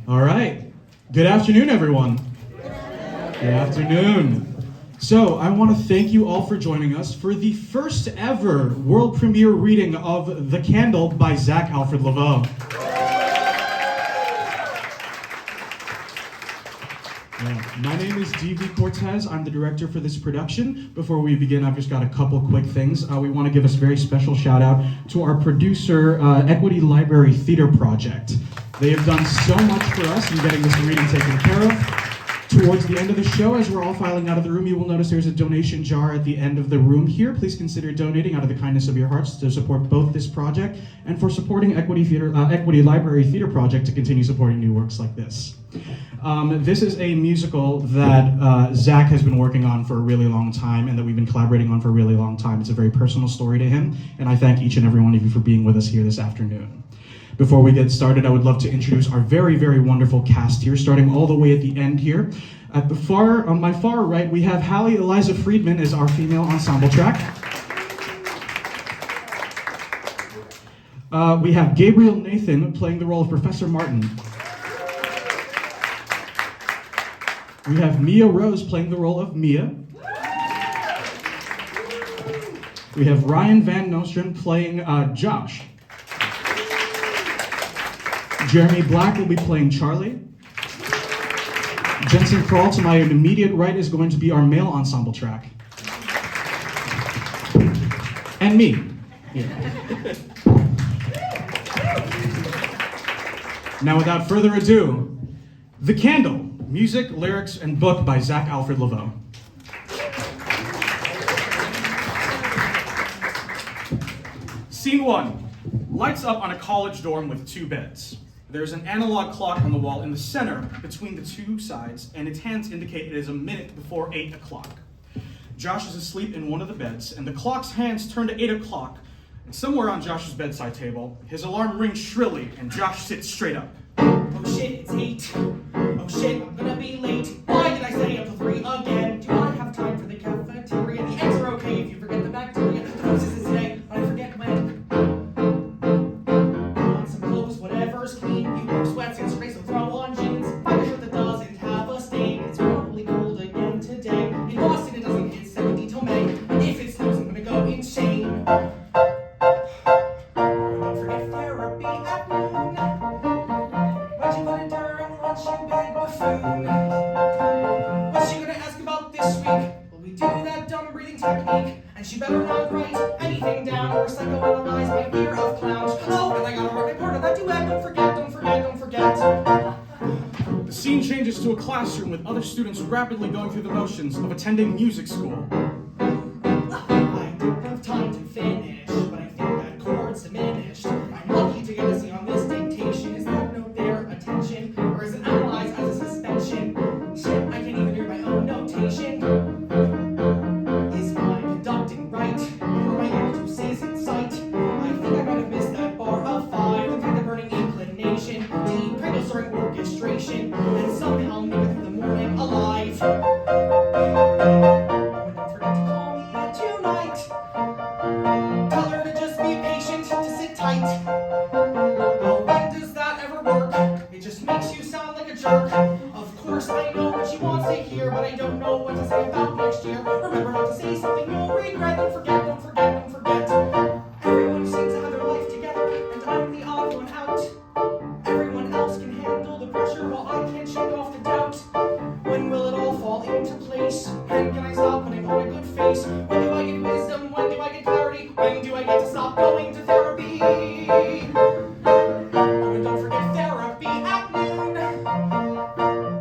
All right. Good afternoon, everyone. Good afternoon. So, I want to thank you all for joining us for the first ever world premiere reading of The Candle by Zach Alfred Laveau. My name is D.V. Cortez. I'm the director for this production. Before we begin, I've just got a couple quick things. We want to give a very special shout out to our producer, Equity Library Theater Project. They have done so much for us in getting this reading taken care of. Towards the end of the show, as we're all filing out of the room, you will notice there's a donation jar at the end of the room here. Please consider donating out of the kindness of your hearts to support both this project and for supporting Equity Library Theater Project to continue supporting new works like this. This is a musical that Zach has been working on for a really long time and that we've been collaborating on for a really long time. It's a very personal story to him, and I thank each and every one of you for being with us here this afternoon. Before we get started, I would love to introduce our very, very wonderful cast here, starting all the way at the end here. On my far right, we have Hallie Eliza Friedman as our female ensemble track. We have Gabriel Nathan playing the role of Professor Martin. We have Mia Rose playing the role of Mia. We have Ryan Van Nostrand playing Josh. Jeremy Black will be playing Charlie. Jensen Kroll to my immediate right is going to be our male ensemble track. And me. Yeah. Now without further ado, The Candle, music, lyrics, and book by Zach Alfred Laveau. Scene 1. Lights up on a college dorm with 2 beds. There's an analog clock on the wall in the center between the 2 sides, and its hands indicate it is a minute before 8 o'clock. Josh is asleep in one of the beds, and the clock's hands turn to 8 o'clock. And somewhere on Josh's bedside table, his alarm rings shrilly, and Josh sits straight up. Oh shit, it's 8. Oh shit, I'm gonna be late. Why did I stay up till 3 again? Do I have time for the cafeteria? The eggs are okay if you forget the bacteria. The process is today, but I forget when. Put on some clothes, whatever's clean. You wear sweats and sprays, so throw on jeans. Find a shirt that doesn't have a stain. It's probably cold again today. In Boston, it doesn't hit 70 till May. And if it snows, I'm gonna go insane. Don't forget therapy at noon. Why'd you put it during lunch, you big buffoon? What's she gonna ask about this week? Will we do that dumb breathing technique? And she better not write anything down or psychoanalyze my fear of clowns. Oh, and I gotta write part of that duet. Don't forget, don't forget, don't forget. The scene changes to a classroom with other students rapidly going through the motions of attending music school. I didn't have time to finish, but I think that chord's diminished. I'm lucky to get a C on this dictation. Is that note there attention? Or is it analyzed as a suspension? Shit, I can't even hear my own notation. Is my conducting right? Or my obtuses in sight? I think I might have missed that bar of 5. The kind of burning inclination to eat Pringles during orchestration and somehow make it through the morning alive. Oh, and don't forget to call me at tonight. Tell her to just be patient, to sit tight. Well, when does that ever work? It just makes you sound like a jerk. Of course I know what she wants to hear, but I don't know what to say about next year. Remember not to say something you'll regret. Don't forget, don't forget, don't forget. Everyone seems to have their life together, and I'm the odd one out. Everyone else can handle the pressure while I can't shake off the doubt. When will it all fall into place? When can I stop putting on a good face? When do I get wisdom? When do I get clarity? When do I get to stop going to therapy? Oh, and don't forget therapy at noon.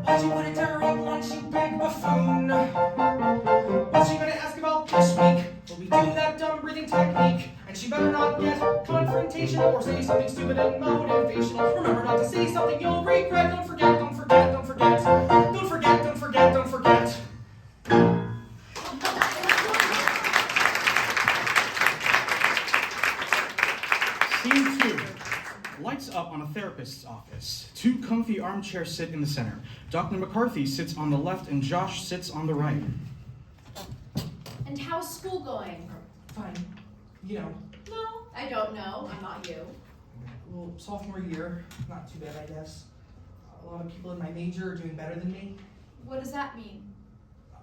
Why'd you put it during lunch, you big buffoon? What's she gonna ask about this week? Will we do that dumb breathing technique? And she better not get confrontational or say something stupid and motivational. Remember not to say something you'll regret. Don't forget, don't forget, don't forget. Don't forget, don't forget, don't forget. Scene 2. Lights up on a therapist's office. 2 comfy armchairs sit in the center. Dr. McCarthy sits on the left and Josh sits on the right. And how's school going? Fine. You know, No, I don't know. I'm not you. well, sophomore year, not too bad, I guess. A lot of people in my major are doing better than me. What does that mean?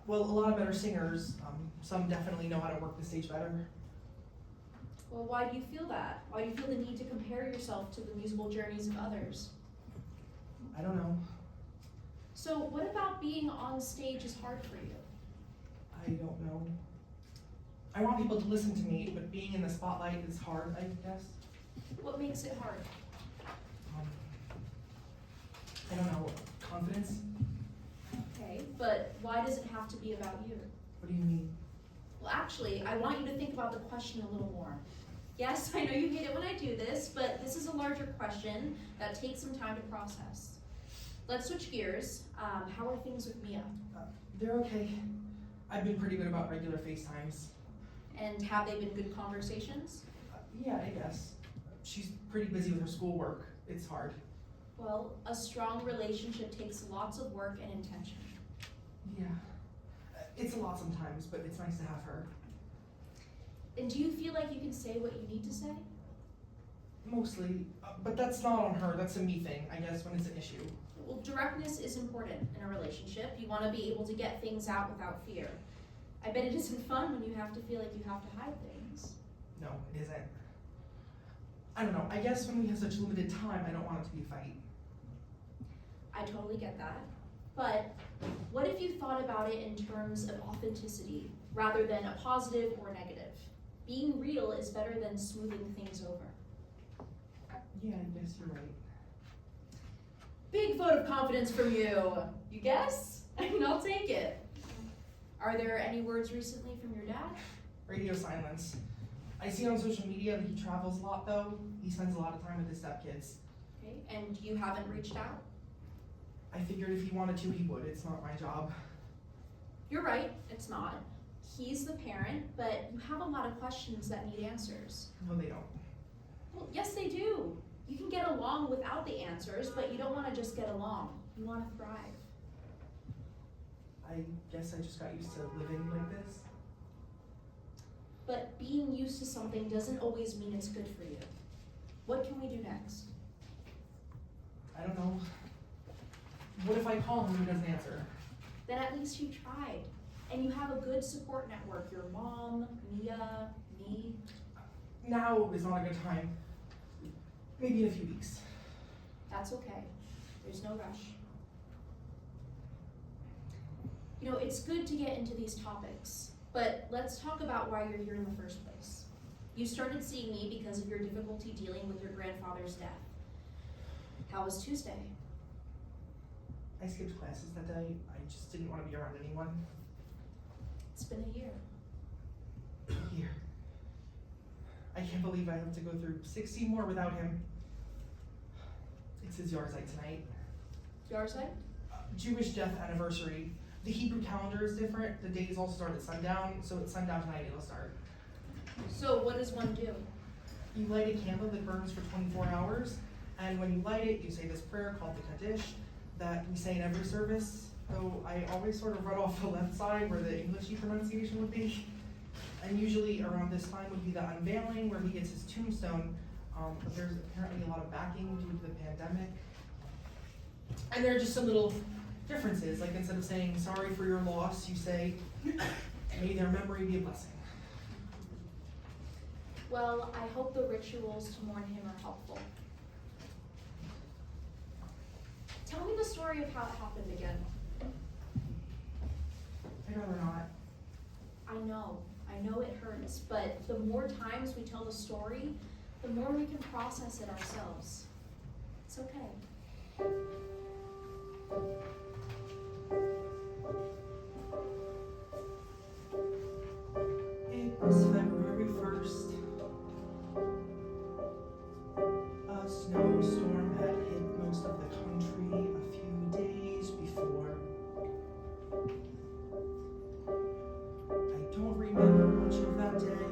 Well, a lot of better singers. Some definitely know how to work the stage better. Well, why do you feel that? Why do you feel the need to compare yourself to the musical journeys of others? I don't know. So what about being on stage is hard for you? I don't know. I want people to listen to me, but being in the spotlight is hard, I guess. What makes it hard? Um, I don't know. Confidence? Okay, but why does it have to be about you? What do you mean? Well, actually, I want you to think about the question a little more. Yes, I know you hate it when I do this, but this is a larger question that takes some time to process. Let's switch gears. How are things with Mia? They're okay. I've been pretty good about regular FaceTimes. And have they been good conversations? Yeah, I guess. She's pretty busy with her schoolwork. It's hard. Well, a strong relationship takes lots of work and intention. Yeah. It's a lot sometimes, but it's nice to have her. And do you feel like you can say what you need to say? Mostly. But that's not on her. That's a me thing, I guess, when it's an issue. Well, directness is important in a relationship. You want to be able to get things out without fear. I bet it isn't fun when you have to feel like you have to hide things. No, it isn't. I don't know. I guess when we have such limited time, I don't want it to be a fight. I totally get that. But what if you thought about it in terms of authenticity rather than a positive or negative? Being real is better than smoothing things over. Yeah, I guess you're right. Big vote of confidence from you. You guess? I mean, I'll take it. Are there any words recently from your dad? Radio silence. I see on social media that he travels a lot, though. He spends a lot of time with his stepkids. Okay, and you haven't reached out? I figured if he wanted to, he would. It's not my job. You're right, it's not. He's the parent, but you have a lot of questions that need answers. No, they don't. Well, yes, they do. You can get along without the answers, but you don't want to just get along. You want to thrive. I guess I just got used to living like this. But being used to something doesn't always mean it's good for you. What can we do next? I don't know. What if I call him and he doesn't answer? Then at least you tried. And you have a good support network. Your mom, Mia, me. Now is not a good time. Maybe in a few weeks. That's okay. There's no rush. You know, it's good to get into these topics, but let's talk about why you're here in the first place. You started seeing me because of your difficulty dealing with your grandfather's death. How was Tuesday? I skipped classes that day. I just didn't want to be around anyone. It's been a year. Here. I can't believe I have to go through 60 more without him. It's his yahrzeit tonight. Yahrzeit? Jewish death anniversary. The Hebrew calendar is different. The days all start at sundown, so at sundown tonight it'll start. So what does one do? You light a candle that burns for 24 hours, and when you light it, you say this prayer called the Kaddish that we say in every service, though I always sort of run off the left side where the Englishy pronunciation would be. And usually around this time would be the unveiling where he gets his tombstone, but there's apparently a lot of backing due to the pandemic. And there are just some little differences, like instead of saying sorry for your loss, you say may their memory be a blessing. Well, I hope the rituals to mourn him are helpful. Tell me the story of how it happened again. I'd rather not. I know it hurts, but the more times we tell the story, the more we can process it ourselves. It's okay. It was February 1st. A snowstorm had hit most of the country a few days before. I don't remember much of that day.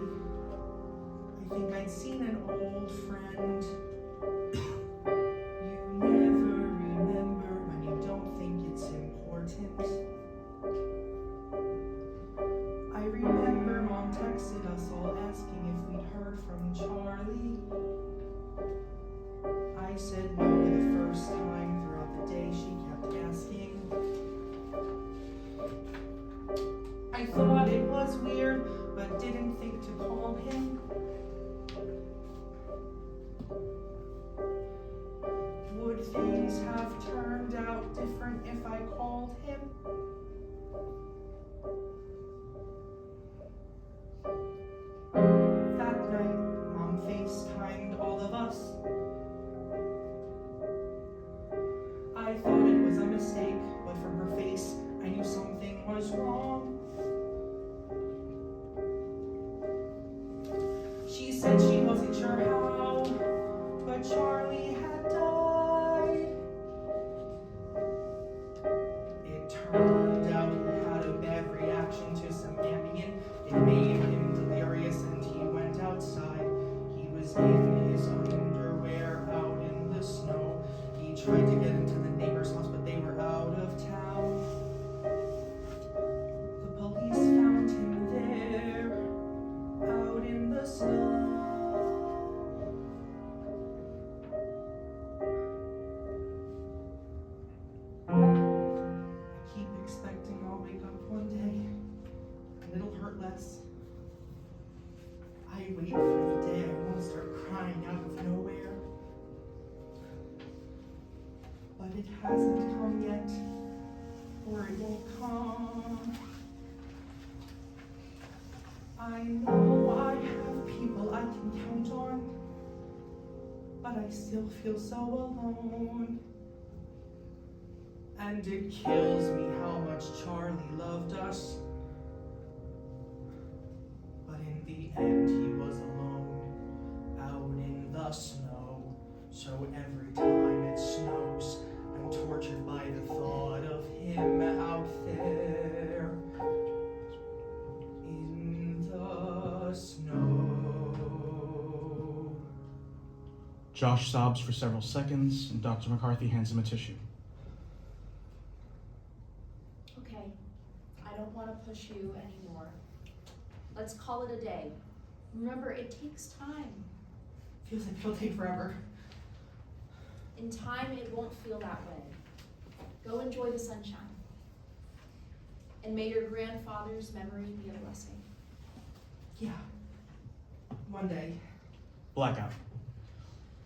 I think I'd seen an old friend. You things have turned out different if I called him. That night, Mom FaceTimed all of us. I thought it was a mistake, but from her face, I knew something was wrong. She said she wasn't sure how, but Charlie had died. It turned out he had a bad reaction to some Ambien. It made him delirious and he went outside. He was in his underwear out in the snow. He tried to get into the neighbor's house, but they were out of town. The police found him there, out in the snow. I keep expecting I'll wake up one day and it'll hurt less. I wait for the day I won't start crying out of nowhere. But it hasn't come yet, or it won't come. I know I have people I can count on, but I still feel so alone. And it kills me how much Charlie loved us. But in the end, he was alone, out in the snow. So every time it snows, I'm tortured by the thought of him out there in the snow. Josh sobs for several seconds, and Dr. McCarthy hands him a tissue. Okay, I don't want to push you anymore. Let's call it a day. Remember, it takes time. Feels like it'll take forever. In time, it won't feel that way. Go enjoy the sunshine. And may your grandfather's memory be a blessing. Yeah. One day. Blackout.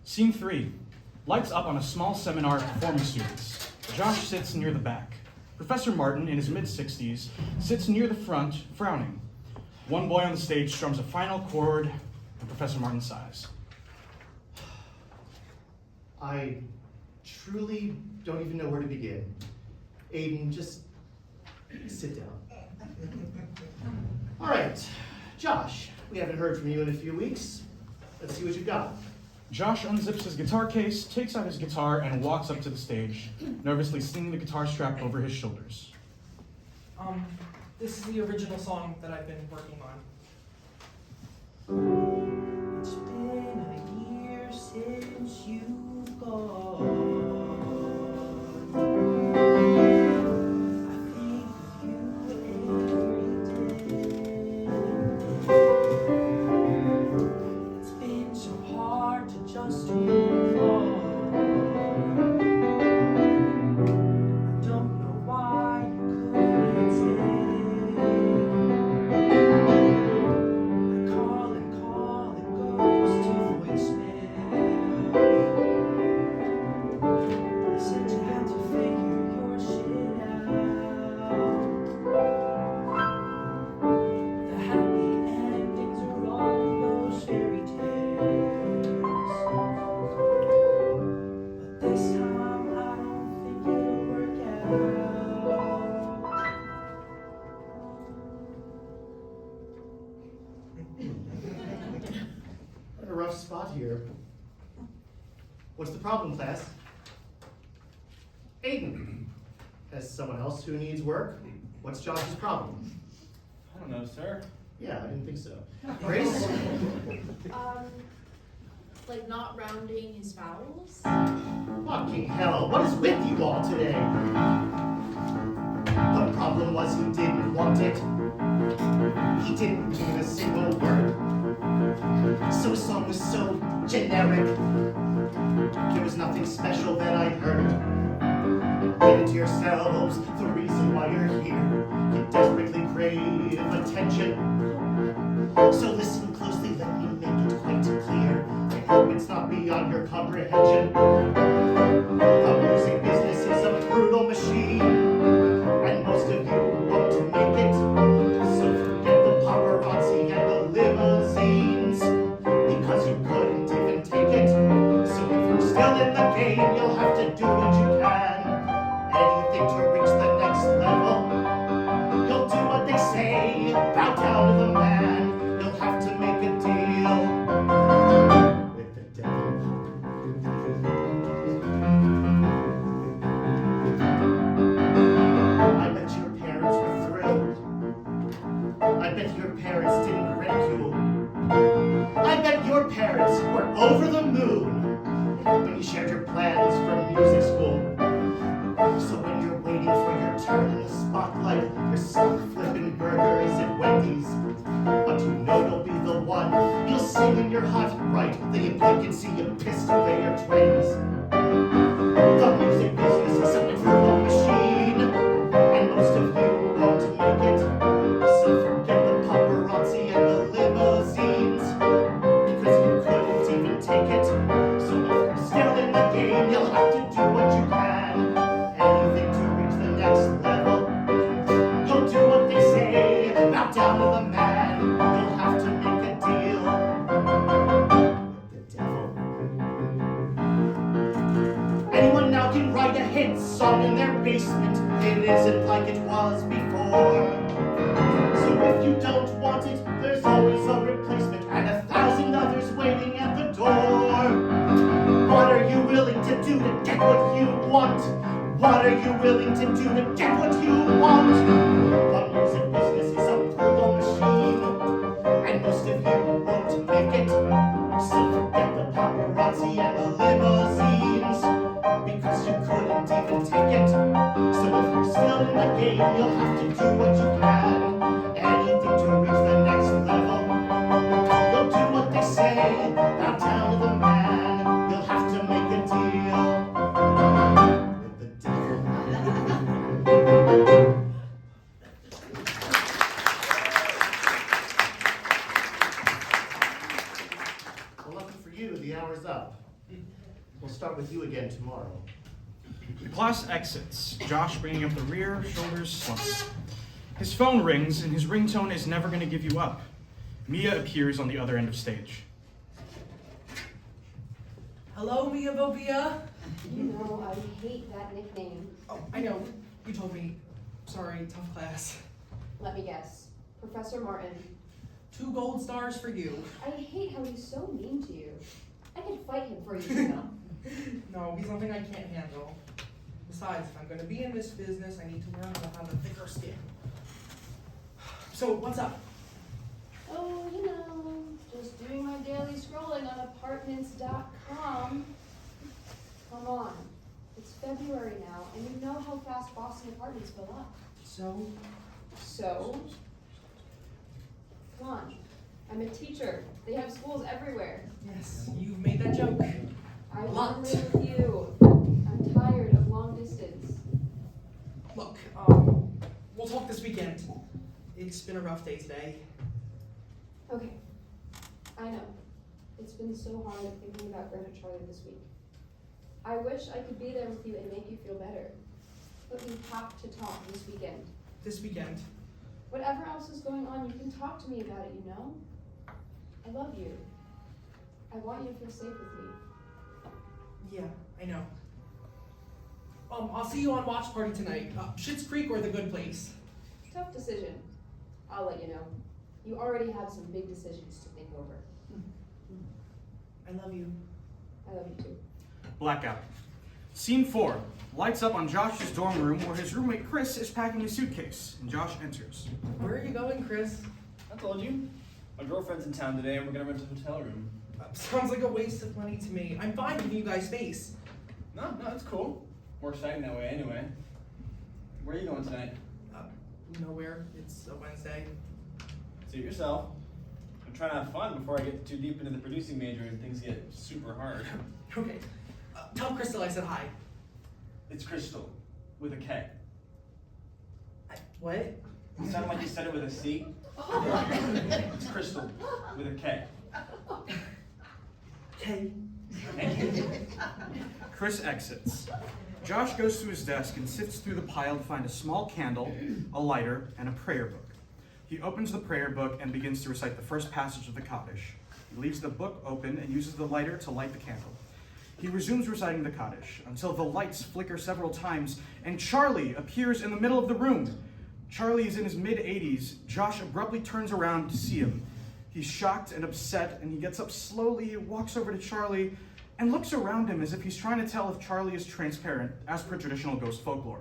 Scene 3. Lights up on a small seminar of performing students. Josh sits near the back. Professor Martin, in his mid-60s, sits near the front, frowning. One boy on the stage strums a final chord, and Professor Martin sighs. I truly don't even know where to begin. Aiden, just sit down. All right, Josh, we haven't heard from you in a few weeks. Let's see what you've got. Josh unzips his guitar case, takes out his guitar, and walks up to the stage, nervously slinging the guitar strap over his shoulders. This is the original song that I've been working on. It's been a year since you've gone. I think of you every day. It's been so hard to just move on. I don't know why you couldn't stay. I call and call, it goes to voicemail. I said you had to figure your shit out. The happy endings are all those fairy tales. But this time I don't think it'll work out. We're in a rough spot here. What's the problem, class? Aiden, as someone else who needs work, what's Josh's problem? I don't know, sir. Yeah, I didn't think so. Grace? Like not rounding his vowels? Fucking hell, what is with you all today? The problem was he didn't want it. He didn't mean a single word. So his song was so generic. There was nothing special that I heard. Get it to yourselves, the reason why you're here. You desperately crave attention. So listen closely, let me make it quite clear. I hope it's not beyond your comprehension. The song in their basement. It isn't like it was before. So if you don't want it, there's always a replacement and 1,000 others waiting at the door. What are you willing to do to get what you want? What are you willing to do to get what you want? The music business is a brutal machine, and most of you won't make it. So forget the paparazzi and the limousines, because you couldn't even take it. So if you're still in the game, you'll have to do what you can. Anything to reach the next level. You'll do what they say, bow down to the man. You'll have to make a deal with the devil. Well, lucky for you, the hour's up. We'll start with you again tomorrow. The class exits, Josh bringing up the rear, shoulders slumped. His phone rings, and his ringtone is never going to give you up. Mia appears on the other end of stage. Hello, Mia Bobia. You know, I hate that nickname. Oh, I know. You told me. Sorry, tough class. Let me guess. Professor Martin. 2 gold stars for you. I hate how he's so mean to you. I could fight him for you, you know. No, he's something I can't handle. Besides, if I'm going to be in this business, I need to learn how to have a thicker skin. So, what's up? Oh, you know, just doing my daily scrolling on apartments.com. Come on. It's February now, and you know how fast Boston apartments fill up. So, Come on. I'm a teacher. They have schools everywhere. yes, you've made that joke. I Lot. want to live with you. I'm tired of long distance. Look, we'll talk this weekend. It's been a rough day today. Okay. I know. It's been so hard thinking about Greta Charlie this week. I wish I could be there with you and make you feel better. But we have to talk this weekend. This weekend. Whatever else is going on, you can talk to me about it, you know? I love you. I want you to feel safe with me. Yeah, I know. I'll see you on Watch Party tonight. Schitt's Creek or The Good Place. Tough decision. I'll let you know. You already have some big decisions to think over. I love you. I love you too. Blackout. Scene 4. Lights up on Josh's dorm room where his roommate Chris is packing his suitcase, and Josh enters. Where are you going, Chris? I told you. My girlfriend's in town today and we're gonna rent a hotel room. Sounds like a waste of money to me. I'm fine giving you guys space. No, it's cool. More exciting that way anyway. Where are you going tonight? Nowhere. It's a Wednesday. Suit yourself. I'm trying to have fun before I get too deep into the producing major and things get super hard. Okay. Tell Crystal I said hi. It's Crystal, with a K. What? It sounded like you said it with a C. It's Crystal, with a K. Hey. Chris exits. Josh goes to his desk and sifts through the pile to find a small candle, a lighter, and a prayer book. He opens the prayer book and begins to recite the first passage of the Kaddish. He leaves the book open and uses the lighter to light the candle. He resumes reciting the Kaddish until the lights flicker several times and Charlie appears in the middle of the room. Charlie is in his mid-80s. Josh abruptly turns around to see him. He's shocked and upset, and he gets up slowly, walks over to Charlie, and looks around him as if he's trying to tell if Charlie is transparent, as per traditional ghost folklore.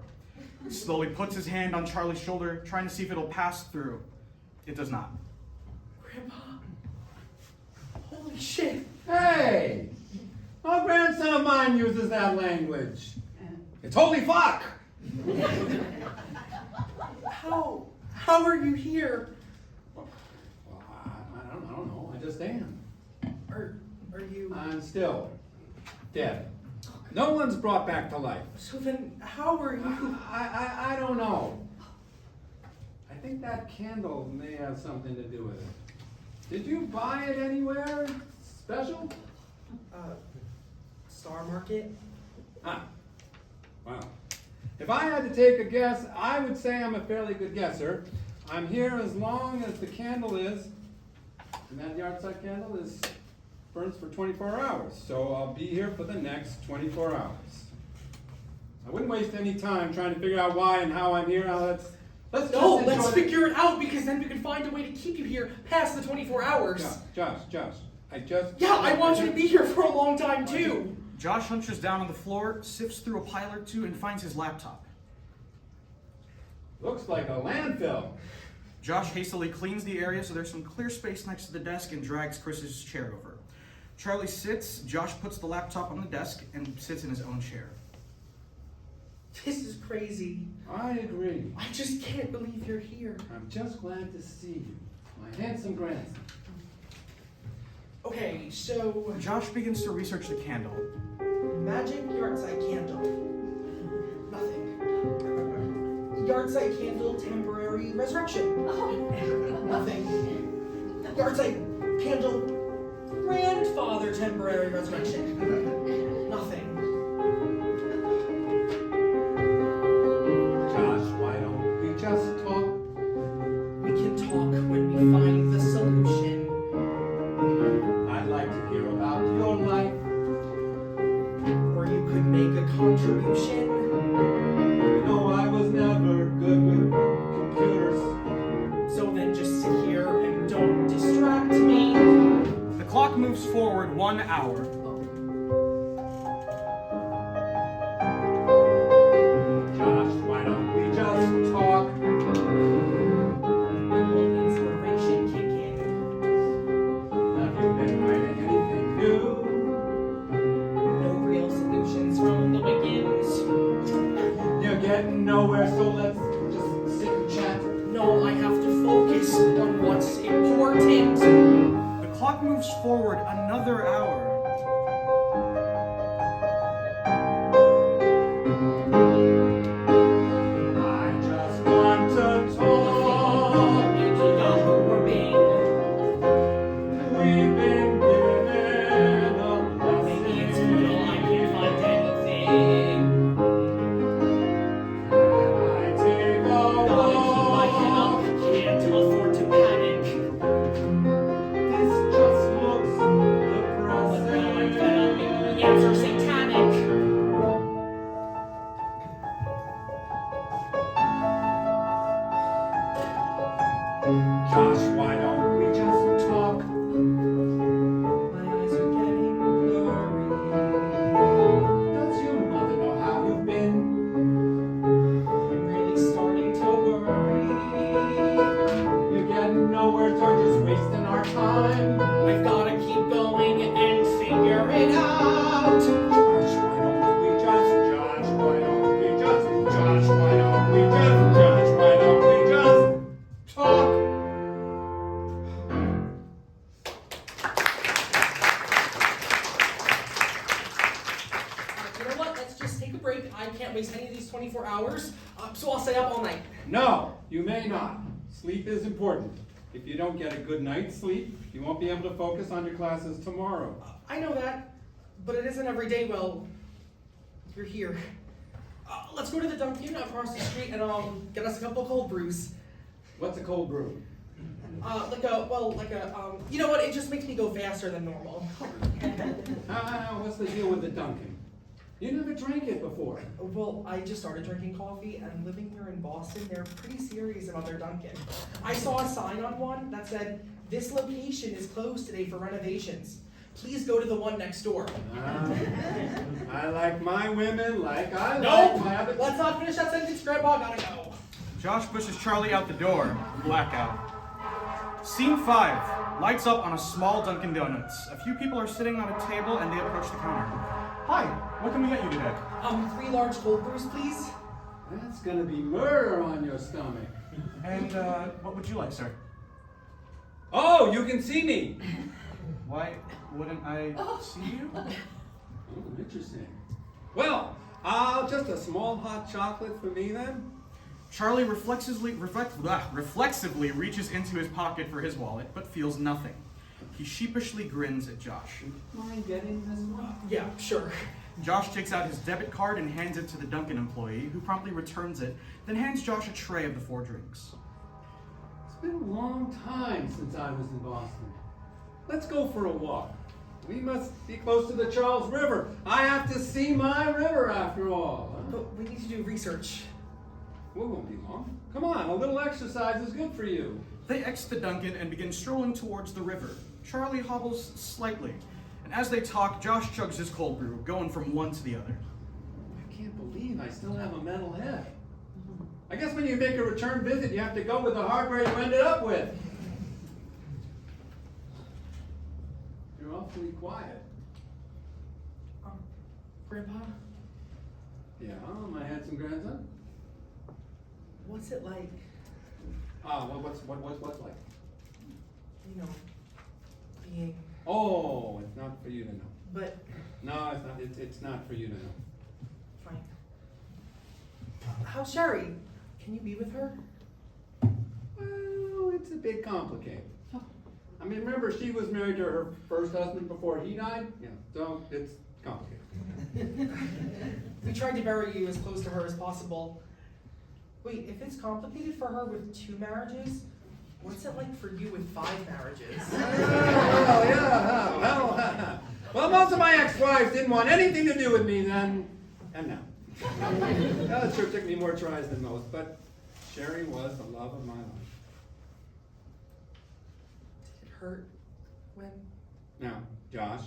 He slowly puts his hand on Charlie's shoulder, trying to see if it'll pass through. It does not. Grandpa. Holy shit. Hey! No grandson of mine uses that language. It's holy fuck! How are you here? Well, I don't know. I just am. Are you... I'm still dead. No one's brought back to life. So then, how are you... I don't know. I think that candle may have something to do with it. Did you buy it anywhere special? Star Market? Ah, wow. If I had to take a guess, I would say I'm a fairly good guesser. I'm here as long as the candle is, and that yard-side candle burns for 24 hours. So I'll be here for the next 24 hours. I wouldn't waste any time trying to figure out why and how I'm here. Now let's No, just let's enjoy figure it out because then we can find a way to keep you here past the 24 hours. Josh, Yeah, I want you to be here for a long time too. Josh hunches down on the floor, sifts through a pile or two, and finds his laptop. Looks like a landfill. Josh hastily cleans the area so there's some clear space next to the desk and drags Chris's chair over. Charlie sits, Josh puts the laptop on the desk, and sits in his own chair. This is crazy. I agree. I just can't believe you're here. I'm just glad to see you, my handsome grandson. Okay, so Josh begins to research the candle. magic yahrzeit candle. Nothing. Yahrzeit candle temporary resurrection. Nothing. Yahrzeit candle grandfather temporary resurrection. Nothing. Josh, why don't we just talk? We can talk when we find the solution. I'd like to hear about your life. Or you could make a contribution. You know, I was never good with computers. So then just sit here and don't distract me. The clock moves forward 1 hour. Josh, why don't we just talk? Inspiration kick in. Have you been writing anything new? No real solutions from the begins. You're getting nowhere, so let's just sit and chat. No, I have to focus on what's important. The clock moves forward another hour. I just want to talk. We've been given a Maybe it's real, I can't find anything. I take a Gotta keep my head up, walk. can't afford to panic. This just looks But now I'm fed up, maybe the depressing. answer's satanic. Josh, why don't we just talk? My eyes are getting blurry. Does your mother know how you've been? I'm really starting to worry. You're getting nowhere, so we're just wasting our time. I've gotta keep going and figure it out. Josh, why don't we just? Josh, why don't we just? Josh, why don't we just? Josh, why don't we just talk? You know what? Let's just take a break. I can't waste any of these 24 hours, so I'll stay up all night. No, you may not. Sleep is important. If you don't get a good night's sleep, you won't be able to focus on your classes tomorrow. I know that, but it isn't every day. Well, you're here. Let's go to the Dunkin' across the street and get us a couple cold brews. What's a cold brew? You know what? It just makes me go faster than normal. What's the deal with the Dunkin'? You never drank it before. Well, I just started drinking coffee, and living here in Boston, they're pretty serious about their Dunkin'. I saw a sign on one that said, "This location is closed today for renovations. Please go to the one next door." I like my women like I Nope! like my other. Let's not finish that sentence, Grandpa. Gotta go. Josh pushes Charlie out the door. Blackout. Scene 5. Lights up on a small Dunkin' Donuts. A few people are sitting on a table and they approach the counter. Hi, what can we get you today? 3 large cold brews, please. That's gonna be murder on your stomach. And what would you like, sir? Oh, you can see me. Why wouldn't I see you? Oh, interesting. Well, just a small hot chocolate for me then. Charlie reflexively reaches into his pocket for his wallet, but feels nothing. He sheepishly grins at Josh. Mind getting this one? Yeah, sure. Josh takes out his debit card and hands it to the Dunkin' employee, who promptly returns it, then hands Josh a tray of the 4 drinks. It's been a long time since I was in Boston. Let's go for a walk. We must be close to the Charles River. I have to see my river after all. Huh? But we need to do research. We won't be long. Come on, a little exercise is good for you. They exit the Duncan and begin strolling towards the river. Charlie hobbles slightly, and as they talk, Josh chugs his cold brew, going from one to the other. I can't believe I still have a metal head. I guess when you make a return visit, you have to go with the hardware you ended up with. You're awfully quiet. Grandpa, Yeah, my handsome grandson? what's it like, What's like? you know, being, Oh, it's not for you to know. but No, it's not. It's not for you to know. fine. How's Sherry? Can you be with her? Well, it's a bit complicated. I mean, remember, she was married to her first husband before he died? Yeah, so it's complicated. We tried to bury you as close to her as possible. Wait, if it's complicated for her with 2 marriages, what's it like for you with 5 marriages? Well, most of my ex-wives didn't want anything to do with me then, and now. Well, it sure took me more tries than most, but Sherry was the love of my life. Did it hurt when? Now, Josh,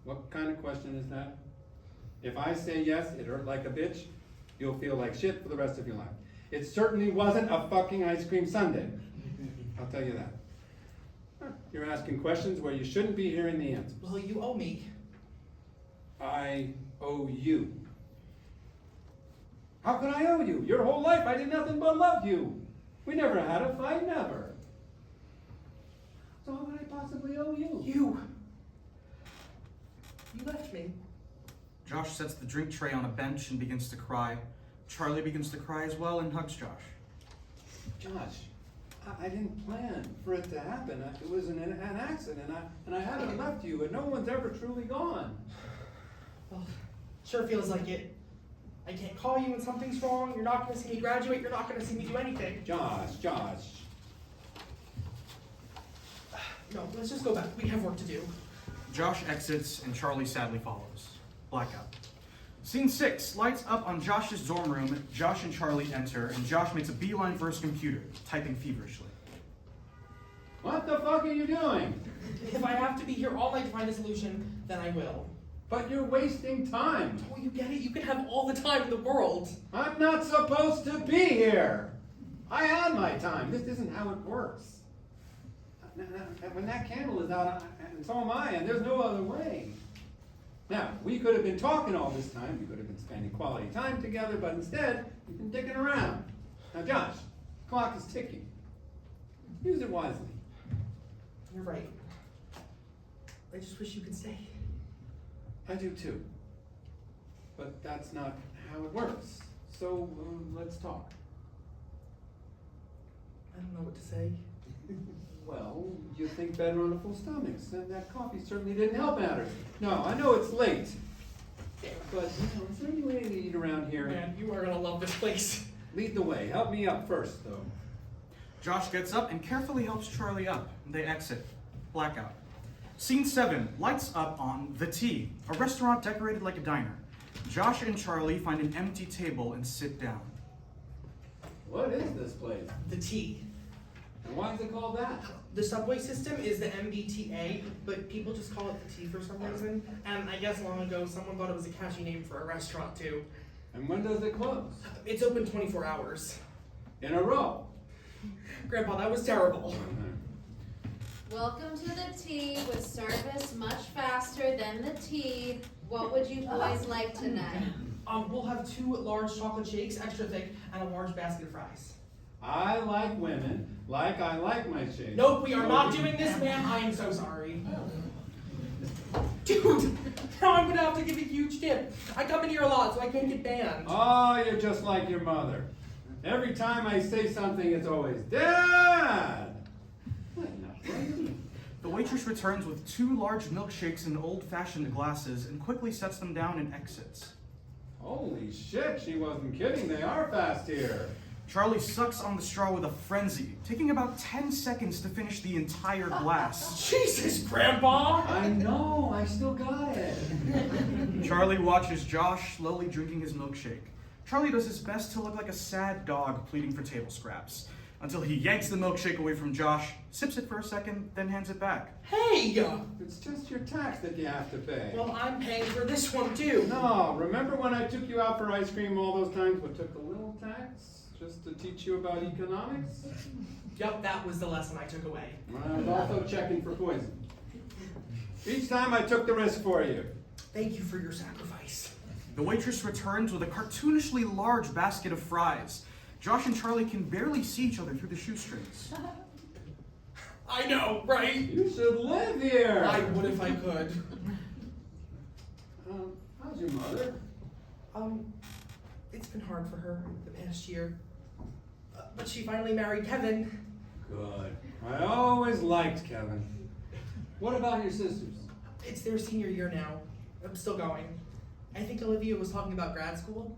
what kind of question is that? If I say yes, it hurt like a bitch, you'll feel like shit for the rest of your life. It certainly wasn't a fucking ice cream sundae. I'll tell you that. You're asking questions where you shouldn't be hearing the answers. Well, you owe me. I owe you. How could I owe you? Your whole life I did nothing but love you. We never had a fight, never. So how could I possibly owe you? You left me. Josh sets the drink tray on a bench and begins to cry. Charlie begins to cry as well and hugs Josh. Josh, I didn't plan for it to happen. It was an accident, and I haven't left you, and no one's ever truly gone. Well, sure feels like it. I can't call you when something's wrong. You're not going to see me graduate. You're not going to see me do anything. Josh. No, let's just go back. We have work to do. Josh exits and Charlie sadly follows. Blackout. Scene 6, lights up on Josh's dorm room. Josh and Charlie enter, and Josh makes a beeline for his computer, typing feverishly. What the fuck are you doing? If I have to be here all night to find a solution, then I will. But you're wasting time. Oh, you get it? You can have all the time in the world. I'm not supposed to be here. I had my time. This isn't how it works. When that candle is out, and so am I, and there's no other way. Now, we could have been talking all this time. We could have been spending quality time together, but instead, we've been dicking around. Now, Josh, the clock is ticking. Use it wisely. You're right. I just wish you could stay. I do too. But that's not how it works. So, let's talk. I don't know what to say. Well, you think better on a full stomach, and that coffee certainly didn't help matters. No, I know it's late. But, is there any way to eat around here? Man, you are gonna love this place. Lead the way. Help me up first, though. Josh gets up and carefully helps Charlie up. They exit. Blackout. Scene 7, lights up on The Tea, a restaurant decorated like a diner. Josh and Charlie find an empty table and sit down. What is this place? The T. And why is it called that? The subway system is the MBTA, but people just call it the T for some reason. And I guess long ago someone thought it was a catchy name for a restaurant too. And when does it close? It's open 24 hours. In a row. Grandpa, that was terrible. Welcome to the tea with service much faster than the tea. What would you boys like tonight? We'll have 2 large chocolate shakes, extra thick, and a large basket of fries. I like women like I like my shake. Nope, we are not doing this, ma'am. I am so sorry. Dude, now I'm gonna have to give a huge tip. I come in here a lot, so I can't get banned. Oh, you're just like your mother. Every time I say something, it's always, Dad! The waitress returns with 2 large milkshakes in old-fashioned glasses and quickly sets them down and exits. Holy shit, she wasn't kidding. They are fast here. Charlie sucks on the straw with a frenzy, taking about 10 seconds to finish the entire glass. Jesus, Grandpa! I know, I still got it. Charlie watches Josh slowly drinking his milkshake. Charlie does his best to look like a sad dog pleading for table scraps, until he yanks the milkshake away from Josh, sips it for a second, then hands it back. Hey! It's just your tax that you have to pay. Well, I'm paying for this one too. No, remember when I took you out for ice cream all those times but took a little tax? Just to teach you about economics? Yep, that was the lesson I took away. I was also checking for poison. Each time I took the risk for you. Thank you for your sacrifice. The waitress returns with a cartoonishly large basket of fries. Josh and Charlie can barely see each other through the shoestrings. I know, right? You should live here. I would if I could. How's your mother? It's been hard for her the past year. But she finally married Kevin. Good. I always liked Kevin. What about your sisters? It's their senior year now. I'm still going. I think Olivia was talking about grad school.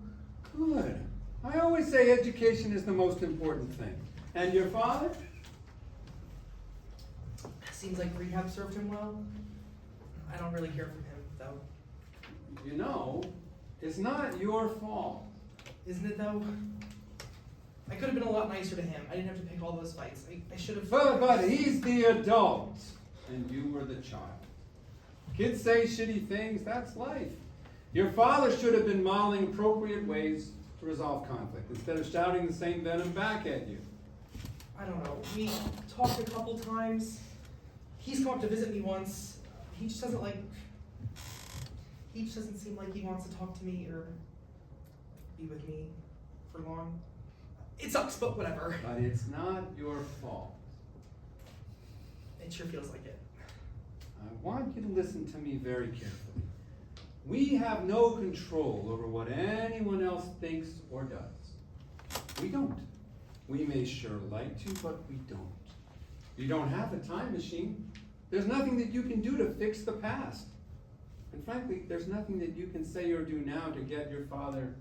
Good. I always say education is the most important thing. And your father? Seems like rehab served him well. I don't really hear from him, though. You know, it's not your fault. Isn't it, though? I could have been a lot nicer to him. I didn't have to pick all those fights. I should have... But he's the adult, and you were the child. Kids say shitty things, that's life. Your father should have been modeling appropriate ways to resolve conflict, instead of shouting the same venom back at you. I don't know. We talked a couple times. He's come up to visit me once. He just doesn't seem like he wants to talk to me or be with me for long. It sucks, but whatever. But it's not your fault. It sure feels like it. I want you to listen to me very carefully. We have no control over what anyone else thinks or does. We don't. We may sure like to, but we don't. You don't have a time machine. There's nothing that you can do to fix the past. And frankly, there's nothing that you can say or do now to get your father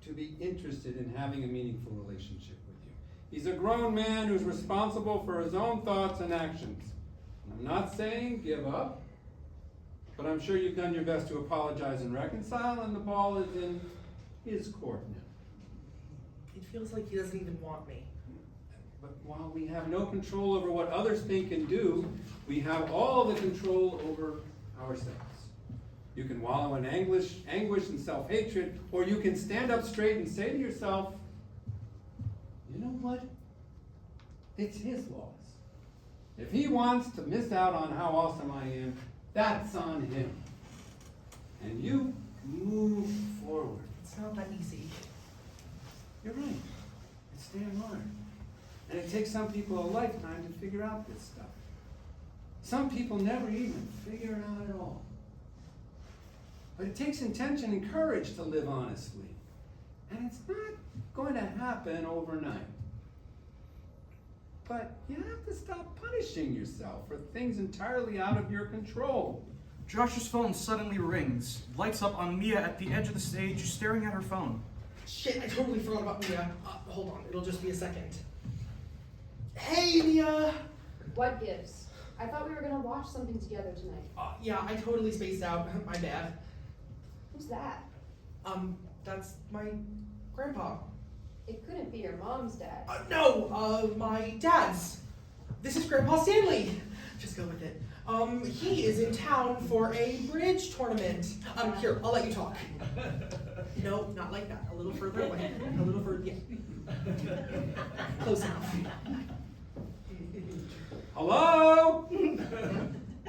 to be interested in having a meaningful relationship with you. He's a grown man who's responsible for his own thoughts and actions. I'm not saying give up, but I'm sure you've done your best to apologize and reconcile, and the ball is in his court now. It feels like he doesn't even want me. But while we have no control over what others think and do, we have all the control over ourselves. You can wallow in anguish and self-hatred, or you can stand up straight and say to yourself, you know what? It's his loss. If he wants to miss out on how awesome I am, that's on him. And you move forward. It's not that easy. You're right. It's damn hard. And it takes some people a lifetime to figure out this stuff. Some people never even figure it out at all. But it takes intention and courage to live honestly. And it's not going to happen overnight. But you have to stop punishing yourself for things entirely out of your control. Josh's phone suddenly rings, lights up on Mia at the edge of the stage, staring at her phone. Shit, I totally forgot about Mia. Hold on, it'll just be a second. Hey, Mia! What gives? I thought we were gonna watch something together tonight. Yeah, I totally spaced out. My bad. Who's that? That's my grandpa. It couldn't be your mom's dad. No, my dad's. This is Grandpa Stanley. Just go with it. He is in town for a bridge tournament. Here, I'll let you talk. No, not like that. A little further away. A little further, yeah. Close enough. Hello?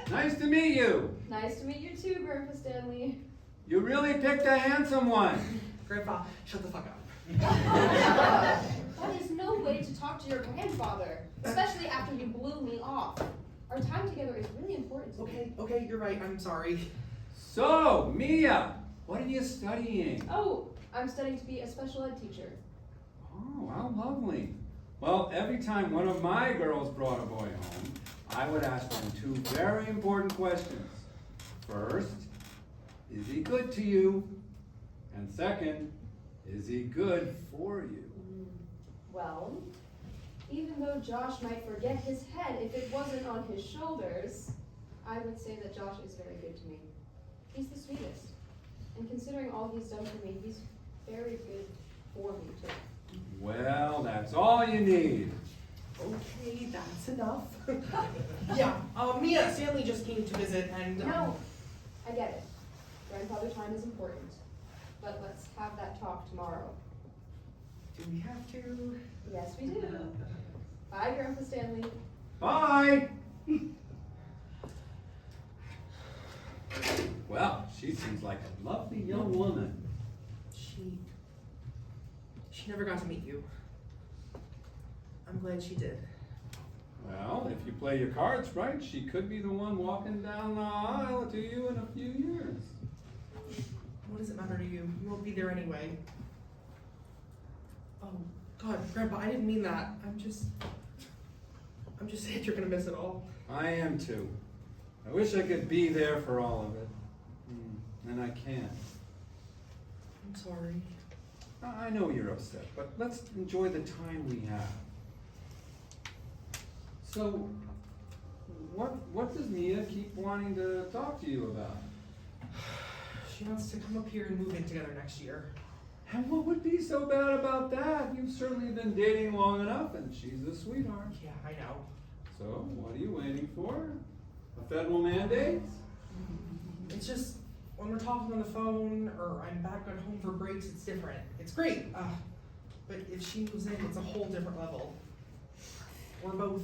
Nice to meet you. Nice to meet you too, Grandpa Stanley. You really picked a handsome one. Grandpa, shut the fuck up. That is no way to talk to your grandfather, especially after you blew me off. Our time together is really important to me. Okay, you're right. I'm sorry. So, Mia, what are you studying? Oh, I'm studying to be a special ed teacher. Oh, how lovely. Well, every time one of my girls brought a boy home, I would ask them two very important questions. First, is he good to you? And second, is he good for you? Well, even though Josh might forget his head if it wasn't on his shoulders, I would say that Josh is very good to me. He's the sweetest. And considering all he's done for me, he's very good for me too. Well, that's all you need. Okay, that's enough. Yeah, Mia, Stanley just came to visit and. No, I get it. Grandfather time is important. But let's have that talk tomorrow. Do we have to? Yes, we do. Bye, Grandpa Stanley. Bye! Well, she seems like a lovely young woman. She never got to meet you. I'm glad she did. Well, if you play your cards right, she could be the one walking down the aisle to you in a few years. What does it matter to you? You won't be there anyway. Oh, God, Grandpa, I didn't mean that. I'm just sad you're gonna miss it all. I am too. I wish I could be there for all of it. And I can't. I'm sorry. I know you're upset, but let's enjoy the time we have. So, what does Mia keep wanting to talk to you about? She wants to come up here and move in together next year. And what would be so bad about that? You've certainly been dating long enough, and she's a sweetheart. Yeah, I know. So, what are you waiting for? A federal mandate? It's just when we're talking on the phone or I'm back at home for breaks, it's different. It's great. But if she moves in, it's a whole different level. We're both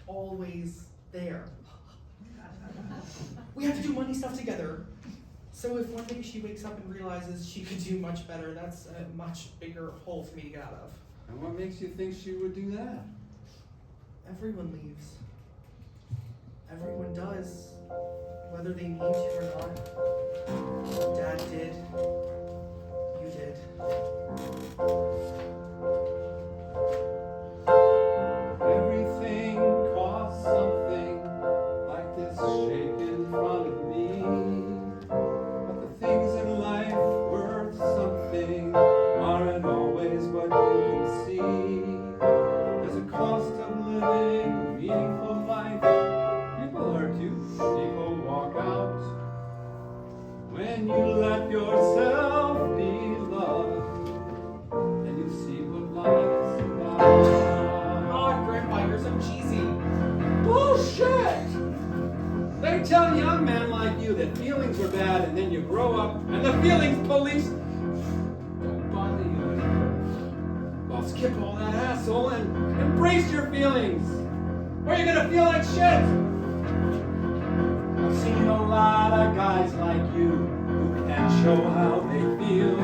always there. We have to do money stuff together. So if one day she wakes up and realizes she could do much better, that's a much bigger hole for me to get out of. And what makes you think she would do that? Everyone leaves. Everyone does, whether they mean to or not. Dad did. You did. Everything costs something, like this shake in front of me. But the things in life worth something aren't always what you can see. There's a cost of living a meaningful life. People hurt you, people walk out. When you let yourself be loved, then you see what life's about. Oh, Grandpa, you're so cheesy. Bullshit! They tell young men like you that feelings are bad, and then you grow up, and the feelings police don't bother you anymore. Well, skip all that asshole and embrace your feelings, or you're gonna feel like shit. I've seen a lot of guys like you who can't show how they feel.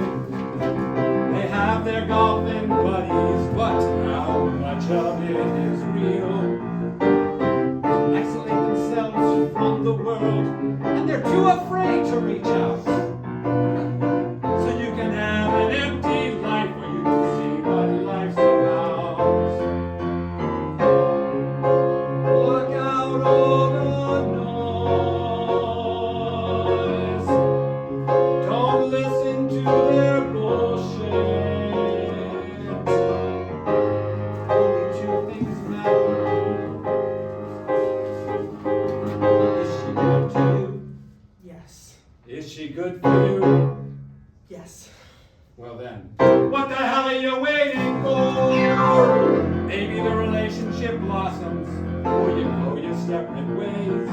They have their golfing buddies, but how much of it is real? Isolate themselves from the world, and they're too afraid to reach out. So you can have an empty life where you can see what life's about. Look out over noise. Don't listen to their bullshit. Only two things matter. Is she good to you? Yes. Is she good for you? Yes. Well then, what the hell are you waiting for? Maybe the relationship blossoms, or you go your separate ways.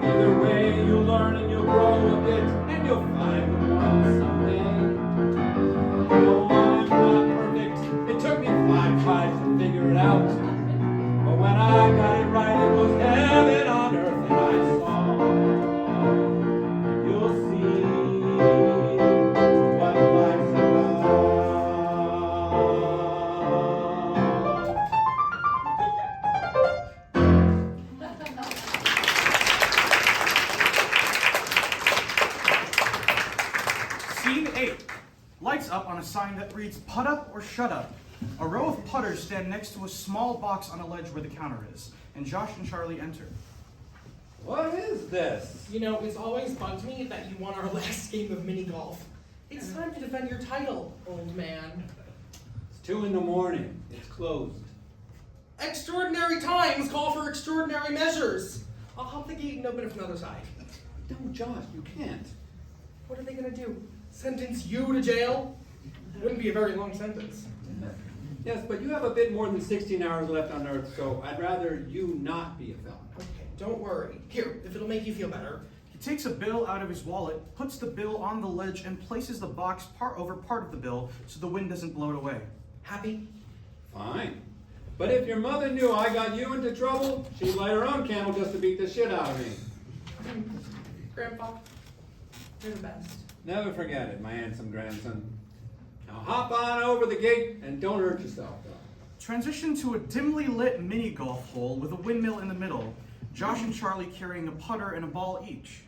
Either way, you'll learn and you'll grow a bit, and you'll find the one someday. No, I'm not perfect. It took me 5 tries to figure it out. But when I got it right, it was heaven on earth, and I saw. You'll see what life's about. Scene 8. Lights up on a sign that reads, "Put up or shut up." A row of putters stand next to a small box on a ledge where the counter is, and Josh and Charlie enter. What is this? You know, it's always bugged me that you won our last game of mini golf. It's time to defend your title, old man. It's 2 in the morning. It's closed. Extraordinary times call for extraordinary measures. I'll hop the gate and open it from the other side. No, Josh, you can't. What are they gonna do? Sentence you to jail? Wouldn't be a very long sentence. Yes, but you have a bit more than 16 hours left on Earth, so I'd rather you not be a felon. Okay, don't worry. Here, if it'll make you feel better. He takes a bill out of his wallet, puts the bill on the ledge, and places the box over part of the bill so the wind doesn't blow it away. Happy? Fine. But if your mother knew I got you into trouble, she'd light her own candle just to beat the shit out of me. Grandpa, you're the best. Never forget it, my handsome grandson. Now hop on over the gate and don't hurt yourself, though. Transition to a dimly lit mini golf hole with a windmill in the middle. Josh and Charlie carrying a putter and a ball each.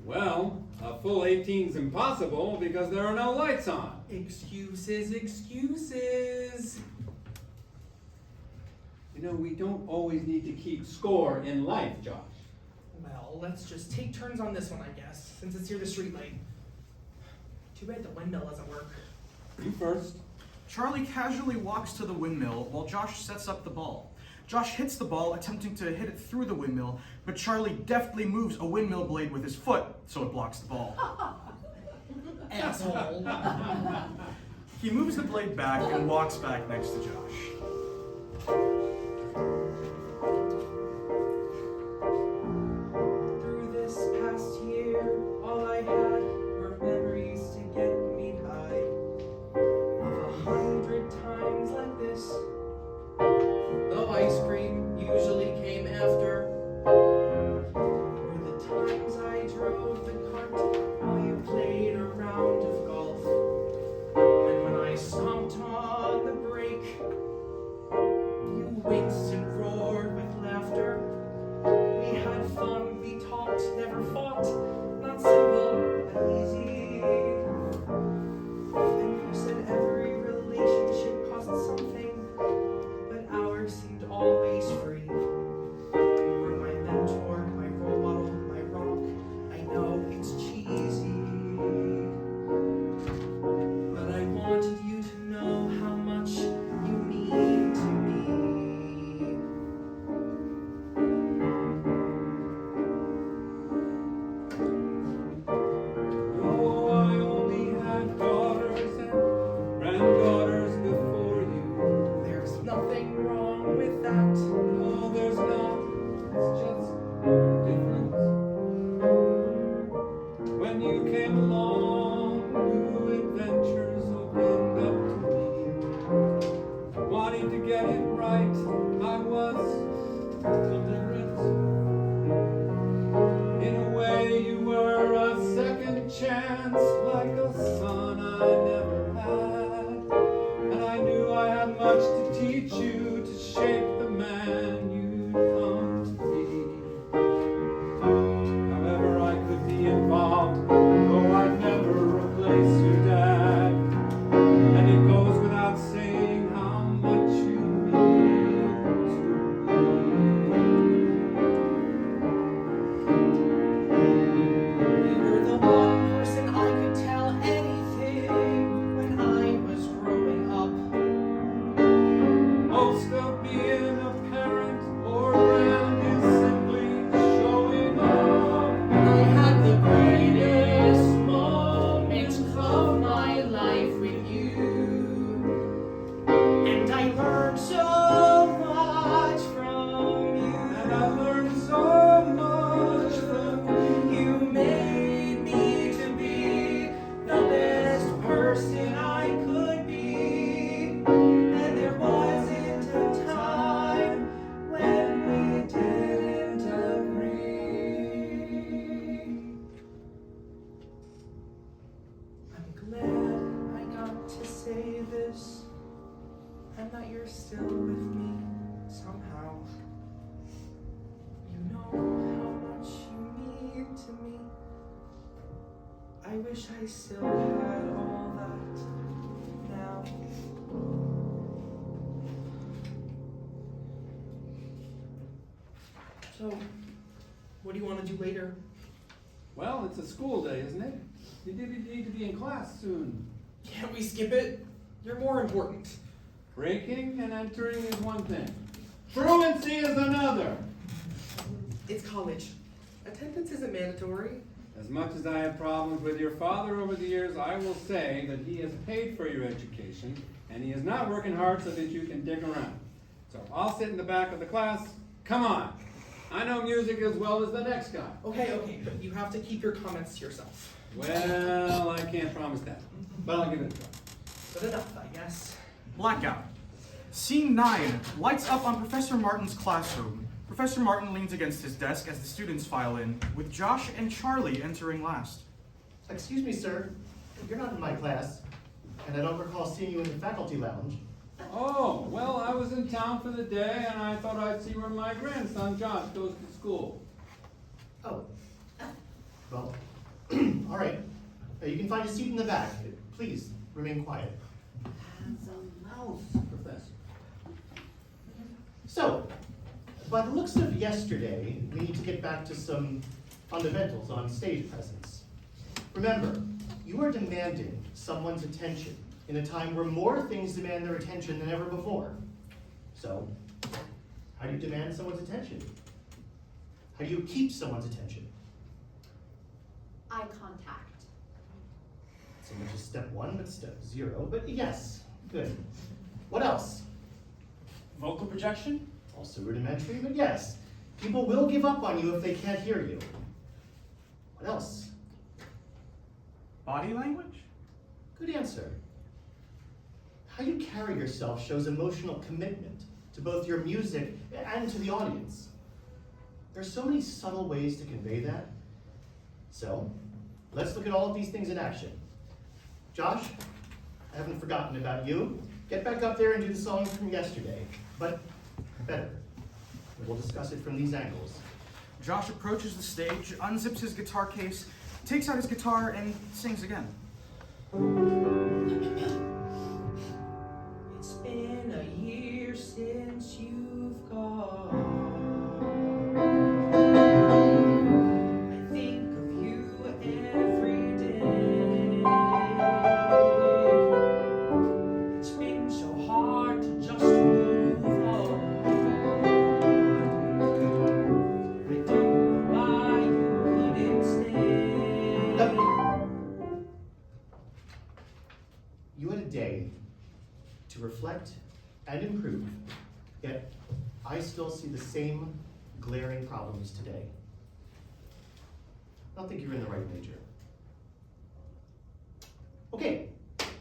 Well, a full 18's impossible because there are no lights on. Excuses, excuses. You know, we don't always need to keep score in life, Josh. Well, let's just take turns on this one, I guess, since it's near the street light. Too bad the windmill doesn't work. You first. Charlie casually walks to the windmill while Josh sets up the ball. Josh hits the ball, attempting to hit it through the windmill, but Charlie deftly moves a windmill blade with his foot, so it blocks the ball. Asshole. He moves the blade back and walks back next to Josh. Through this past year, all I had were memories to get me high. Of 100 times like this, the ice cream usually came after. Were the times I drove the cart while you played a round of golf. And when I stomped on the brake, you winced and roared with laughter. We had fun, we talked, never fought, not simple, but easy. And you said every relationship cost something, but ours seemed always free. You were my mentor, my role model, my rock. I know it's cheesy, but I wanted you to know how much you mean to me. Oh, I only had daughters and granddaughters before you. There's nothing wrong with that. No, there's not. It's just different. When you came along, new adventures opened up to me. Wanting to get it right, I was deliberate. In a way, you were a second chance, like a son I never had. And I knew I had much to teach you to shape the man you'd come to be. However, I could be involved, though I'd never replace your dad. And it goes without saying how much you mean to me. You were the one person I could tell anything when I was growing up. Most of being a parent or grand is simply showing up. I had the greatest moment of my life with you, and I learned so much from you. And I learned so much from you. You made me to be the best person I could be, and there wasn't a time when we didn't agree. I'm glad I got to say this, and that you're still with me somehow. You know how much you mean to me. I wish I still had all that now. So, what do you want to do later? Well, it's a school day, isn't it? You need to be in class soon. Can't we skip it? You're more important. Breaking and entering is one thing. Truancy is another. It's college. Attendance isn't mandatory. As much as I have problems with your father over the years, I will say that he has paid for your education, and he is not working hard so that you can dig around. So I'll sit in the back of the class. Come on. I know music as well as the next guy. Okay, but you have to keep your comments to yourself. Well, I can't promise that, but I'll give it a try. But enough, I guess. Blackout. Scene 9. Lights up on Professor Martin's classroom. Professor Martin leans against his desk as the students file in, with Josh and Charlie entering last. Excuse me, sir. You're not in my class, and I don't recall seeing you in the faculty lounge. Oh, well, I was in town for the day, and I thought I'd see where my grandson Josh goes to school. Oh. Well, all right. You can find a seat in the back. Please, remain quiet. Hands a mouse, Professor. So, by the looks of yesterday, we need to get back to some fundamentals on stage presence. Remember, you are demanding someone's attention in a time where more things demand their attention than ever before. So, how do you demand someone's attention? How do you keep someone's attention? Eye contact. So much as step 1, but step 0. But yes, good. What else? Vocal projection? Also rudimentary, but yes. People will give up on you if they can't hear you. What else? Body language? Good answer. How you carry yourself shows emotional commitment to both your music and to the audience. There's so many subtle ways to convey that. So, let's look at all of these things in action. Josh, I haven't forgotten about you. Get back up there and do the song from yesterday, but better. We'll discuss it from these angles. Josh approaches the stage, unzips his guitar case, takes out his guitar, and sings again. It's been a year since you've gone. I think of you every day. It's been so hard to just move on. I don't know why you couldn't stay. You had a day to reflect and improve, yet I still see the same glaring problems today. I don't think you're in the right major. Okay,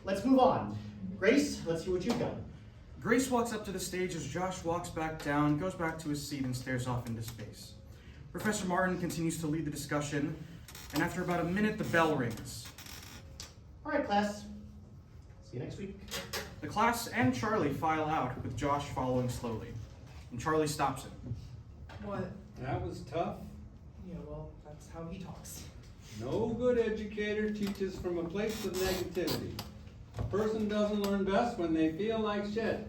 let's move on. Grace, let's hear what you've got. Grace walks up to the stage as Josh walks back down, goes back to his seat, and stares off into space. Professor Martin continues to lead the discussion, and after about a minute, the bell rings. All right, class. See you next week. The class and Charlie file out, with Josh following slowly. And Charlie stops him. What? That was tough. Yeah, well, that's how he talks. No good educator teaches from a place of negativity. A person doesn't learn best when they feel like shit.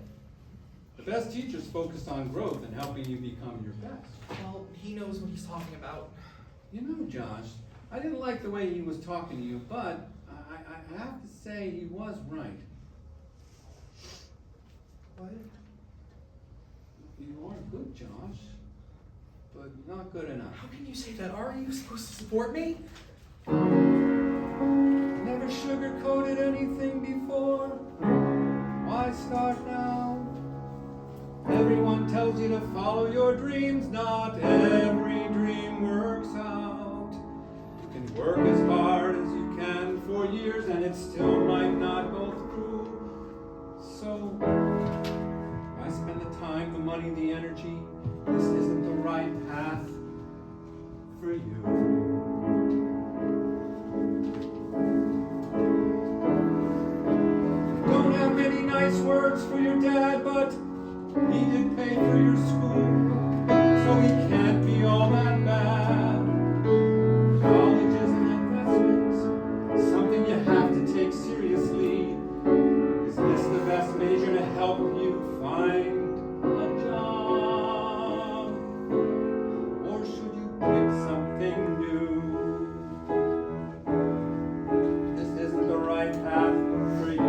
The best teachers focus on growth and helping you become your best. Well, he knows what he's talking about. You know, Josh, I didn't like the way he was talking to you, but I have to say he was right. What? You are good, Josh, but not good enough. How can you say that? Aren't you supposed to support me? Never sugarcoated anything before. Why start now? Everyone tells you to follow your dreams. Not every dream works out. You can work as hard as you can for years and it still might not go through. So, why spend the time, the money, the energy? This isn't the right path for you. Don't have many nice words for your dad, but he did pay for your school, so he can't be all that bad. College is an investment, something you have to take seriously. Is this the best major to help you find a job? Or should you pick something new? This isn't the right path for you.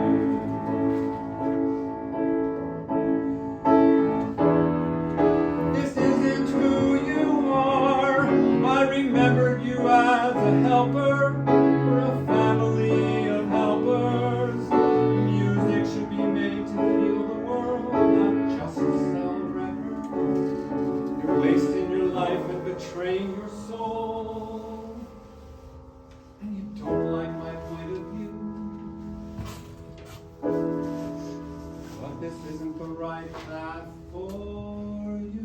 that this isn't the right path for you.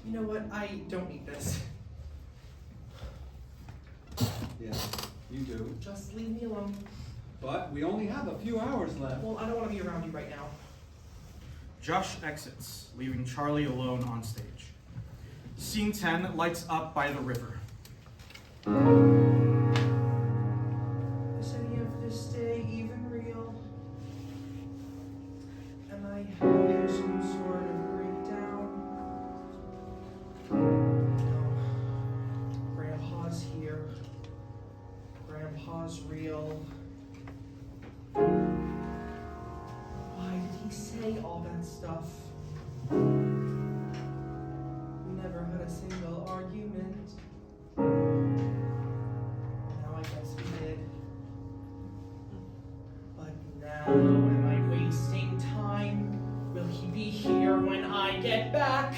You know what? I don't need this. Yes, you do. Just leave me alone. But we only have a few hours left. Well, I don't want to be around you right now. Josh exits, leaving Charlie alone on stage. Scene 10 lights up by the river. Is any of this day even real? Am I having some sort of breakdown? No. Grandpa's here. Grandpa's real. Why did he say all that stuff? We never had a single argument. Now I guess we did. But now am I wasting time? Will he be here when I get back?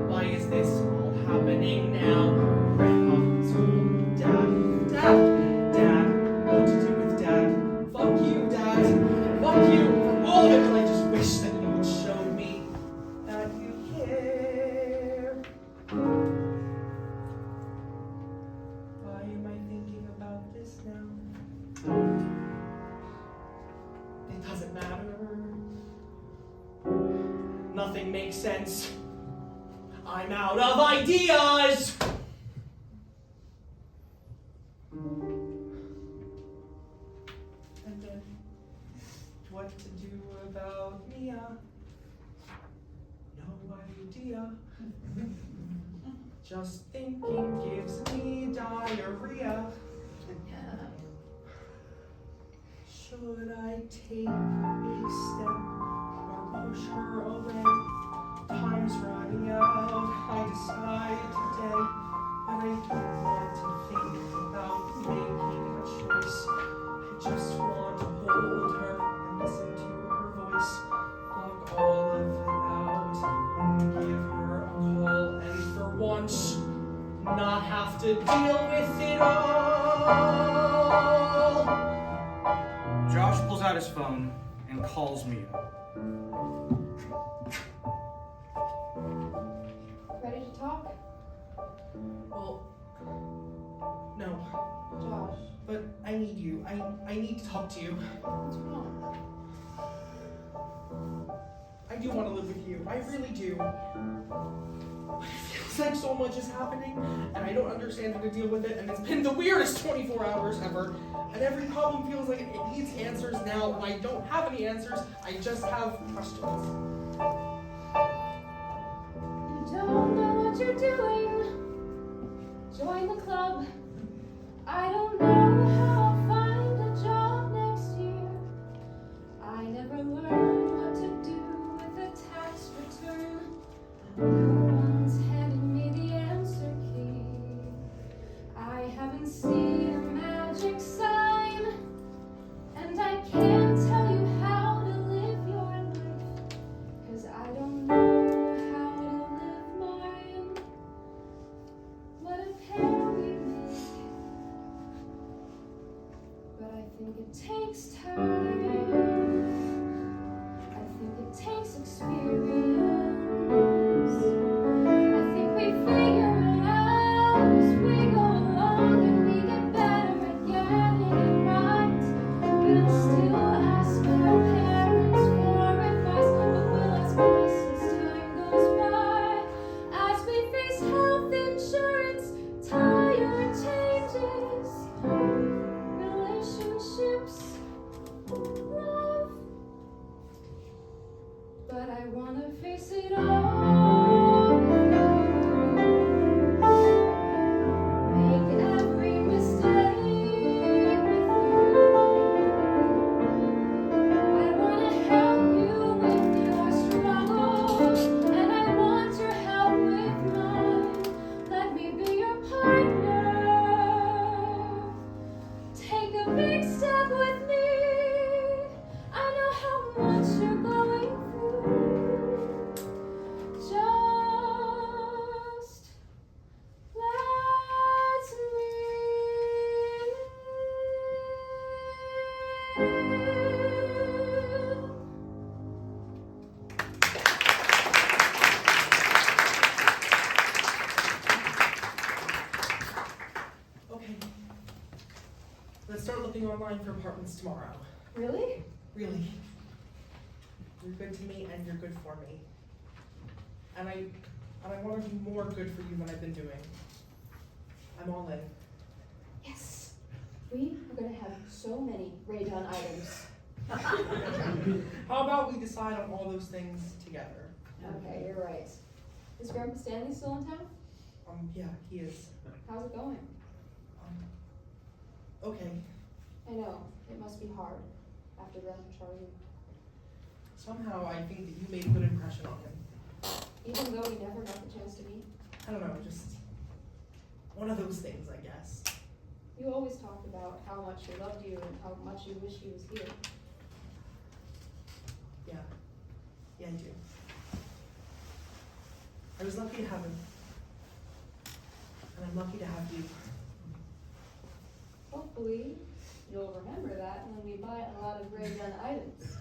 Why is this all happening now? Grandpa told Dad, what to do with Dad? Fuck you, Dad. Fuck you. All of it, and I just wish that you would show me that you care. Why am I thinking about this now? It doesn't matter. Nothing makes sense. I'm out of ideas! And then, what to do about Mia? No idea. Just thinking gives me diarrhea. Should I take a step or push her away? Time's running out, I decide today. But I don't want to think about making a choice. I just want to hold her and listen to her voice. Block all of it out and give her a call. And for once, not have to deal with it all. Josh pulls out his phone and calls Mia. Ready to talk? Well, no, Josh, but I need you. I need to talk to you. what's wrong? I do want to live with you. I really do. But it feels like so much is happening, and I don't understand how to deal with it, and it's been the weirdest 24 hours ever. And every problem feels like it needs answers now, and I don't have any answers. I just have questions. You don't know what you're doing. Join the club. I don't know how I'll find a job next year. I never learned what to do with a tax return. No one's handed me the answer key. I haven't seen a magic sign, and I can't tell you how to live your life, 'cause I don't know how to live mine. What a pair we make. But I think it takes time. I think it takes experience. I think we figure it out as we go along, and we get better at getting it right. We'll still ask our parents for advice, but we'll ask twice as time goes by. As we face health insurance, tire changes, relationships, applying for apartments tomorrow. Really? Really. You're good to me and you're good for me. And I want to do more good for you than I've been doing. I'm all in. Yes. We are gonna have so many Ray Dunn items. How about we decide on all those things together? Okay, you're right. Is Grandpa Stanley still in town? Yeah, he is. How's it going? Okay. I know, it must be hard after Grandpa Charlie. Somehow I think that you made a good impression on him. Even though we never got the chance to meet. I don't know, just one of those things, I guess. You always talked about how much he loved you and how much you wish he was here. Yeah. Yeah, I do. I was lucky to have him. And I'm lucky to have you. Hopefully, you'll remember that when we buy a lot of Ray Dunn items.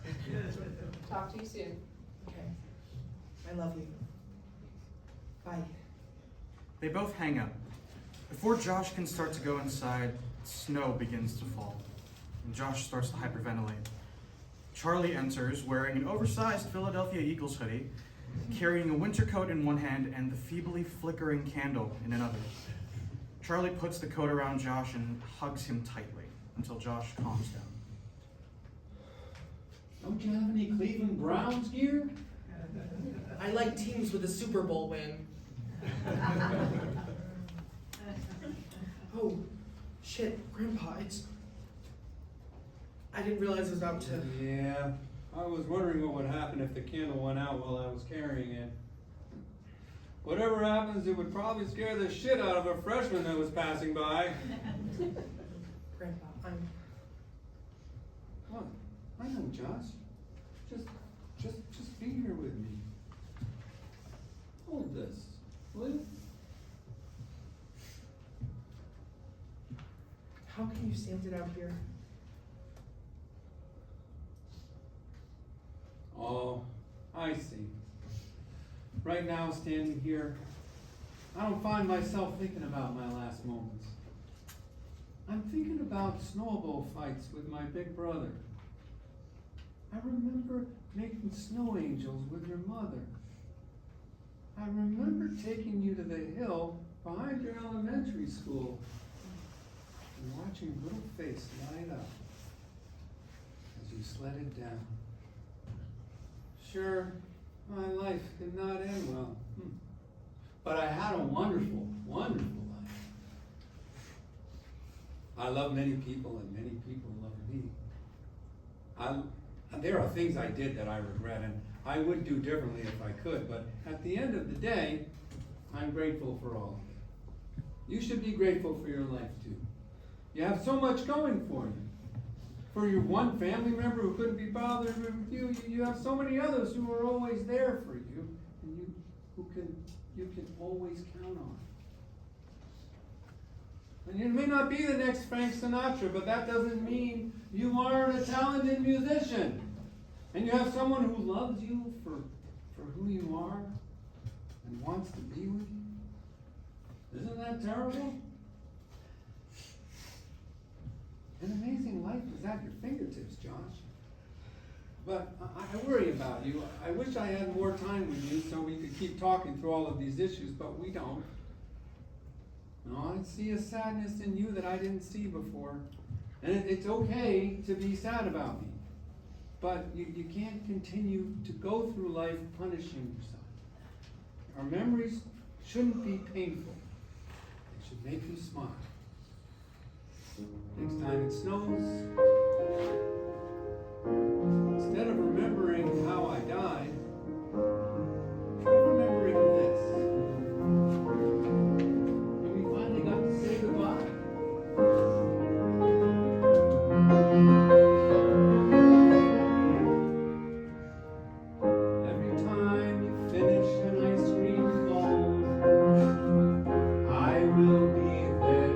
Talk to you soon. Okay. I love you. Bye. They both hang up. Before Josh can start to go inside, snow begins to fall, and Josh starts to hyperventilate. Charlie enters wearing an oversized Philadelphia Eagles hoodie, carrying a winter coat in one hand and the feebly flickering candle in another. Charlie puts the coat around Josh and hugs him tightly until Josh calms down. Don't you have any Cleveland Browns gear? I like teams with a Super Bowl win. Oh, shit, Grandpa, I didn't realize it was about to. Yeah, I was wondering what would happen if the candle went out while I was carrying it. Whatever happens, it would probably scare the shit out of a freshman that was passing by. Grandpa, What? I know, Josh. Just be here with me. Hold this, will you? How can you stand it out here? Oh, I see. Right now, standing here, I don't find myself thinking about my last moments. I'm thinking about snowball fights with my big brother. I remember making snow angels with your mother. I remember taking you to the hill behind your elementary school and watching your little face light up as you sledded down. Sure, my life did not end well, but I had a wonderful, wonderful life. I love many people and many people love me. There are things I did that I regret and I would do differently if I could, but at the end of the day, I'm grateful for all of it. You should be grateful for your life too. You have so much going for you. For your one family member who couldn't be bothered with you, you have so many others who are always there for you, and you can always count on. And you may not be the next Frank Sinatra, but that doesn't mean you aren't a talented musician. And you have someone who loves you for who you are and wants to be with you. Isn't that terrible? An amazing life is at your fingertips, Josh. But I worry about you. I wish I had more time with you so we could keep talking through all of these issues, but we don't. No, I see a sadness in you that I didn't see before. And it's okay to be sad about me. But you can't continue to go through life punishing yourself. Our memories shouldn't be painful. They should make you smile. Next time it snows, instead of remembering how I died, try remembering this. When we finally got to say goodbye. Every time you finish an ice cream cone, I will be there.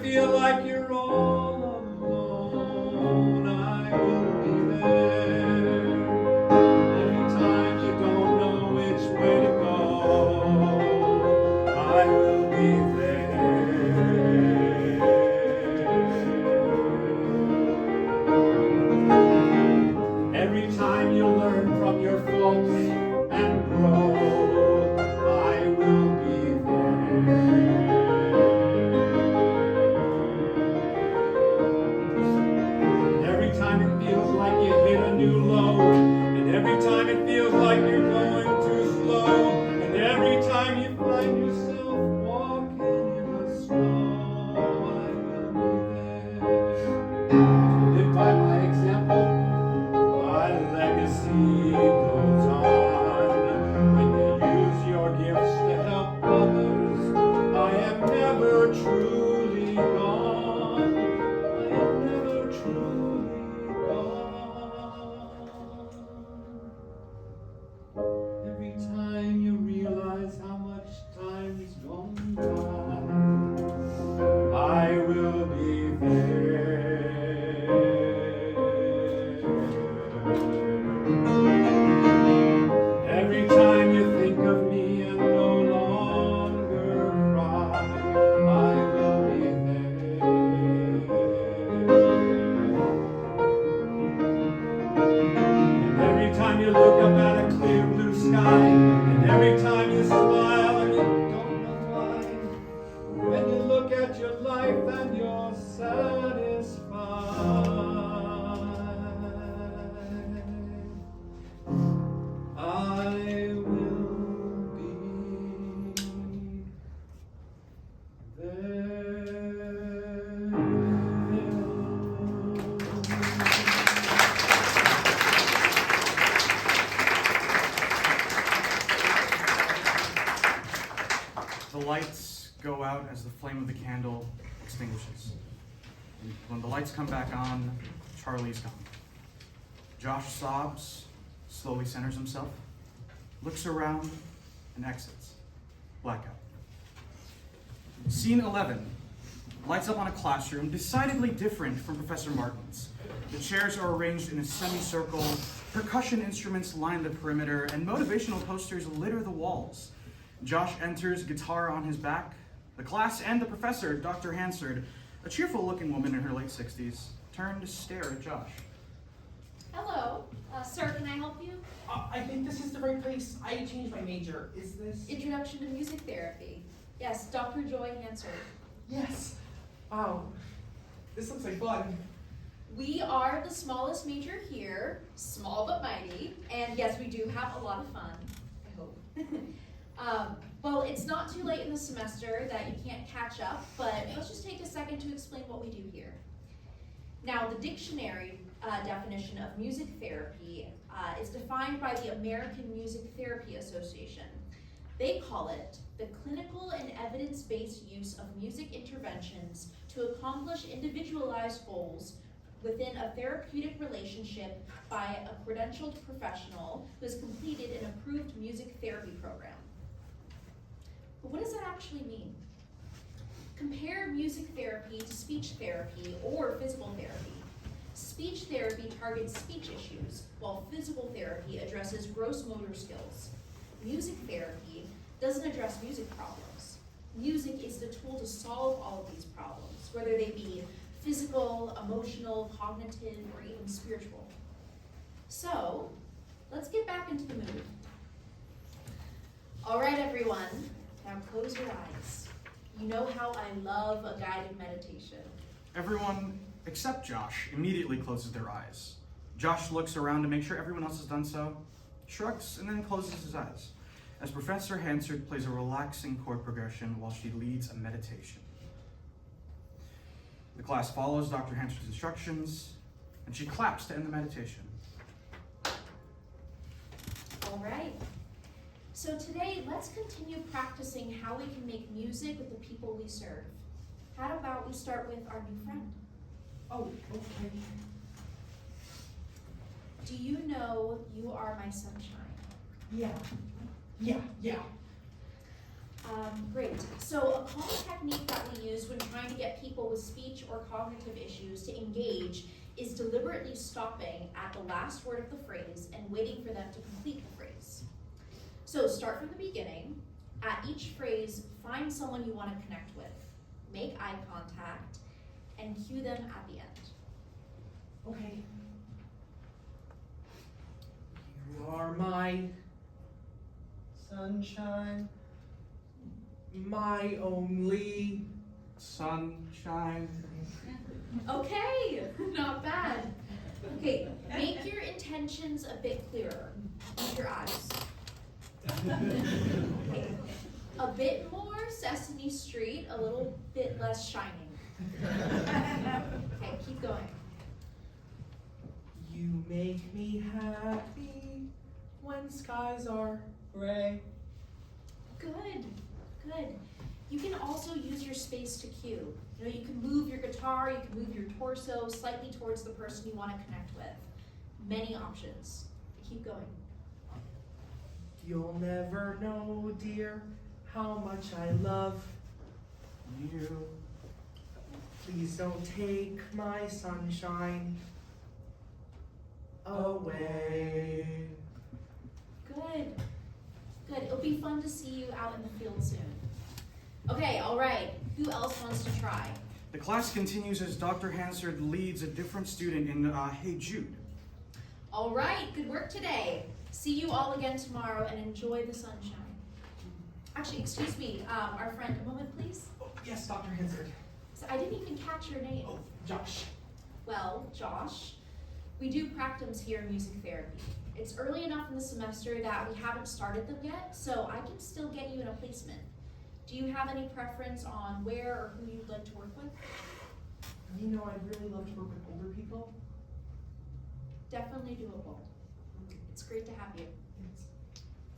feel like you're all alone, I will be there. Every time you don't know which way to go, I will be there. Every time you learn from your faults and grow, I will be there. Every time it feels like you hit a new low, and every time it feels like you're going too slow, and every time you find yourself walking in the snow, I will be there. Live by my example, my legacy goes on. When you use your gifts to help others, I am never truly gone. I am never truly gone. Every time you realize how much time's gone by, I will be there. Every time you think of me and no longer cry, I will be there. And every time you look up at a clear blue sky, and every time you smile and you don't know why, when you look at your life and you're satisfied, I will be The lights go out as the flame of the candle extinguishes. And when the lights come back on, Charlie's gone. Josh sobs, slowly centers himself, looks around, and exits. Blackout. Scene 11 lights up on a classroom decidedly different from Professor Martin's. The chairs are arranged in a semicircle, percussion instruments line the perimeter, and motivational posters litter the walls. Josh enters, guitar on his back. The class and the professor, Dr. Hansard, a cheerful-looking woman in her late 60s, turn to stare at Josh. Hello, sir, can I help you? I think this is the right place. I changed my major. Is this? Introduction to Music Therapy. Yes, Dr. Joy Hansard. Yes. Wow. This looks like fun. We are the smallest major here, small but mighty, and yes, we do have a lot of fun, I hope. Well, it's not too late in the semester that you can't catch up, but let's just take a second to explain what we do here. Now, the dictionary definition of music therapy is defined by the American Music Therapy Association. They call it the clinical and evidence-based use of music interventions to accomplish individualized goals within a therapeutic relationship by a credentialed professional who has completed an approved music therapy program. But what does that actually mean? Compare music therapy to speech therapy or physical therapy. Speech therapy targets speech issues, while physical therapy addresses gross motor skills. Music therapy doesn't address music problems. Music is the tool to solve all of these problems, whether they be physical, emotional, cognitive, or even spiritual. So, let's get back into the mood. All right, everyone, now close your eyes. You know how I love a guided meditation. Everyone, except Josh, immediately closes their eyes. Josh looks around to make sure everyone else has done so, shrugs, and then closes his eyes, as Professor Hansard plays a relaxing chord progression while she leads a meditation. The class follows Dr. Hansard's instructions, and she claps to end the meditation. All right. So today, let's continue practicing how we can make music with the people we serve. How about we start with our new friend? Oh, okay. Do you know you are my sunshine? Yeah. Great. So a common technique that we use when trying to get people with speech or cognitive issues to engage is deliberately stopping at the last word of the phrase and waiting for them to complete the phrase. So start from the beginning. At each phrase, find someone you want to connect with, make eye contact, and cue them at the end. Okay. You are my Sunshine. my only sunshine. Okay, not bad. Okay, make your intentions a bit clearer. Use your eyes. Okay, a bit more Sesame Street, a little bit less Shining. Okay, keep going. You make me happy when skies are gray. Good, good. You can also use your space to cue. You know, you can move your guitar, you can move your torso slightly towards the person you want to connect with. Many options. Keep going. You'll never know, dear, how much I love you. Please don't take my sunshine away. Good. Good. It'll be fun to see you out in the field soon. Okay, all right. Who else wants to try? The class continues as Dr. Hansard leads a different student in Hey Jude. All right, good work today. See you all again tomorrow and enjoy the sunshine. Actually, excuse me, our friend, a moment please. Oh, yes, Dr. Hansard. So I didn't even catch your name. Oh, Josh. Well, Josh, we do practicums here in music therapy. It's early enough in the semester that we haven't started them yet, so I can still get you in a placement. Do you have any preference on where or who you'd like to work with? You know, I'd really love to work with older people. Definitely doable. It's great to have you.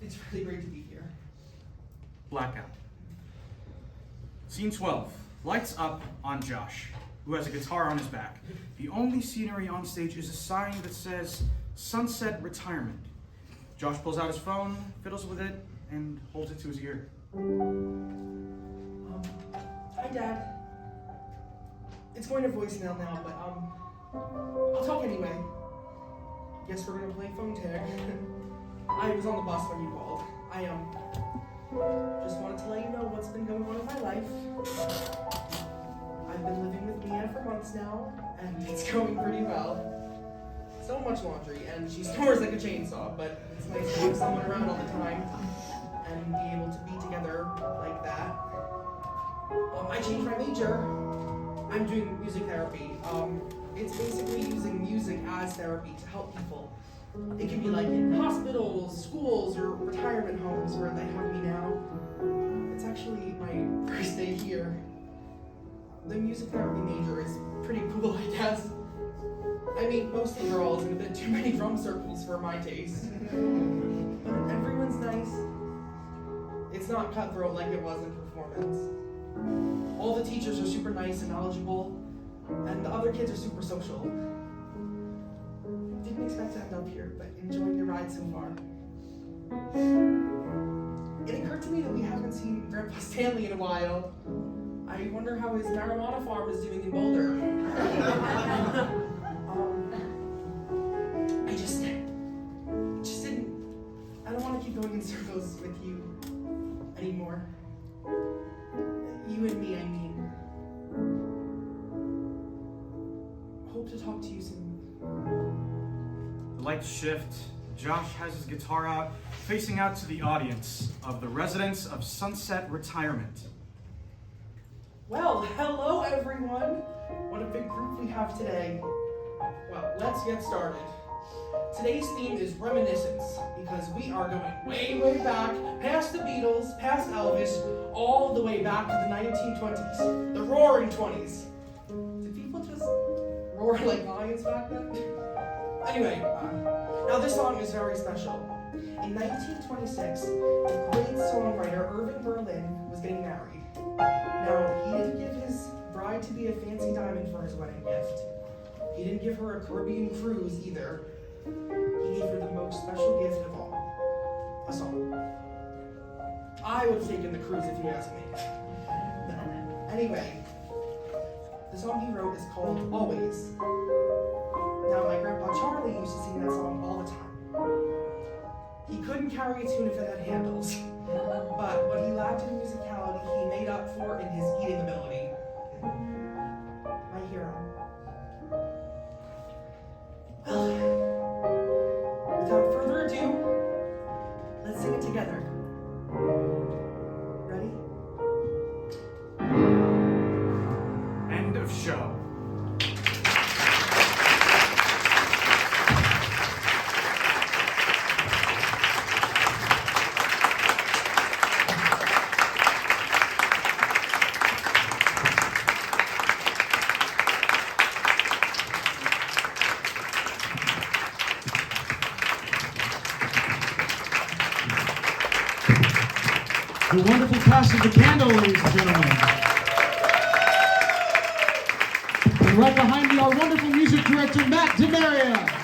It's really great to be here. Blackout. Scene 12. Lights up on Josh, who has a guitar on his back. The only scenery on stage is a sign that says Sunset Retirement. Josh pulls out his phone, fiddles with it, and holds it to his ear. Hi, Dad. It's going to voicemail now, but I'll talk anyway. Guess we're gonna play phone tag. I was on the bus when you called. I just wanted to let you know what's been going on in my life. I've been living with Mia for months now, and it's going pretty well. So much laundry, and she snores like a chainsaw, but it's nice to have someone around all the time and be able to be together like that. I changed my major. I'm doing music therapy. It's basically using music as therapy to help people. It can be like in hospitals, schools, or retirement homes where they have me now. It's actually my first day here. The music therapy major is pretty cool, I guess. I mean, mostly girls and a bit too many drum circles for my taste. But everyone's nice. It's not cutthroat like it was in performance. All the teachers are super nice and knowledgeable, and the other kids are super social. Didn't expect to end up here, but enjoying the ride so far. It occurred to me that we haven't seen Grandpa Stanley in a while. I wonder how his marijuana farm is doing in Boulder. I just didn't. I don't want to keep going in circles with you anymore. You and me, I mean. Hope to talk to you soon. The lights shift. Josh has his guitar out, facing out to the audience of the residents of Sunset Retirement. Well, hello everyone. What a big group we have today. Well, let's get started. Today's theme is reminiscence, because we are going way, way back, past the Beatles, past Elvis, all the way back to the 1920s, the roaring 20s. Did people just roar like lions back then? Anyway, now this song is very special. In 1926, the great songwriter Irving Berlin was getting married. Now, he didn't give his bride-to-be a fancy diamond for his wedding gift. He didn't give her a Caribbean cruise either. He gave her the most special gift of all, a song. I would have taken the cruise if you asked me. Anyway, the song he wrote is called Always. Now, my grandpa Charlie used to sing that song all the time. He couldn't carry a tune if it had handles, but what he lacked in musicality, he made up for in his eating ability. My hero. Well, without further ado, let's sing it together. Ready? End of show. The wonderful cast of The Candle, ladies and gentlemen. And right behind me, our wonderful music director, Matt DeMaria.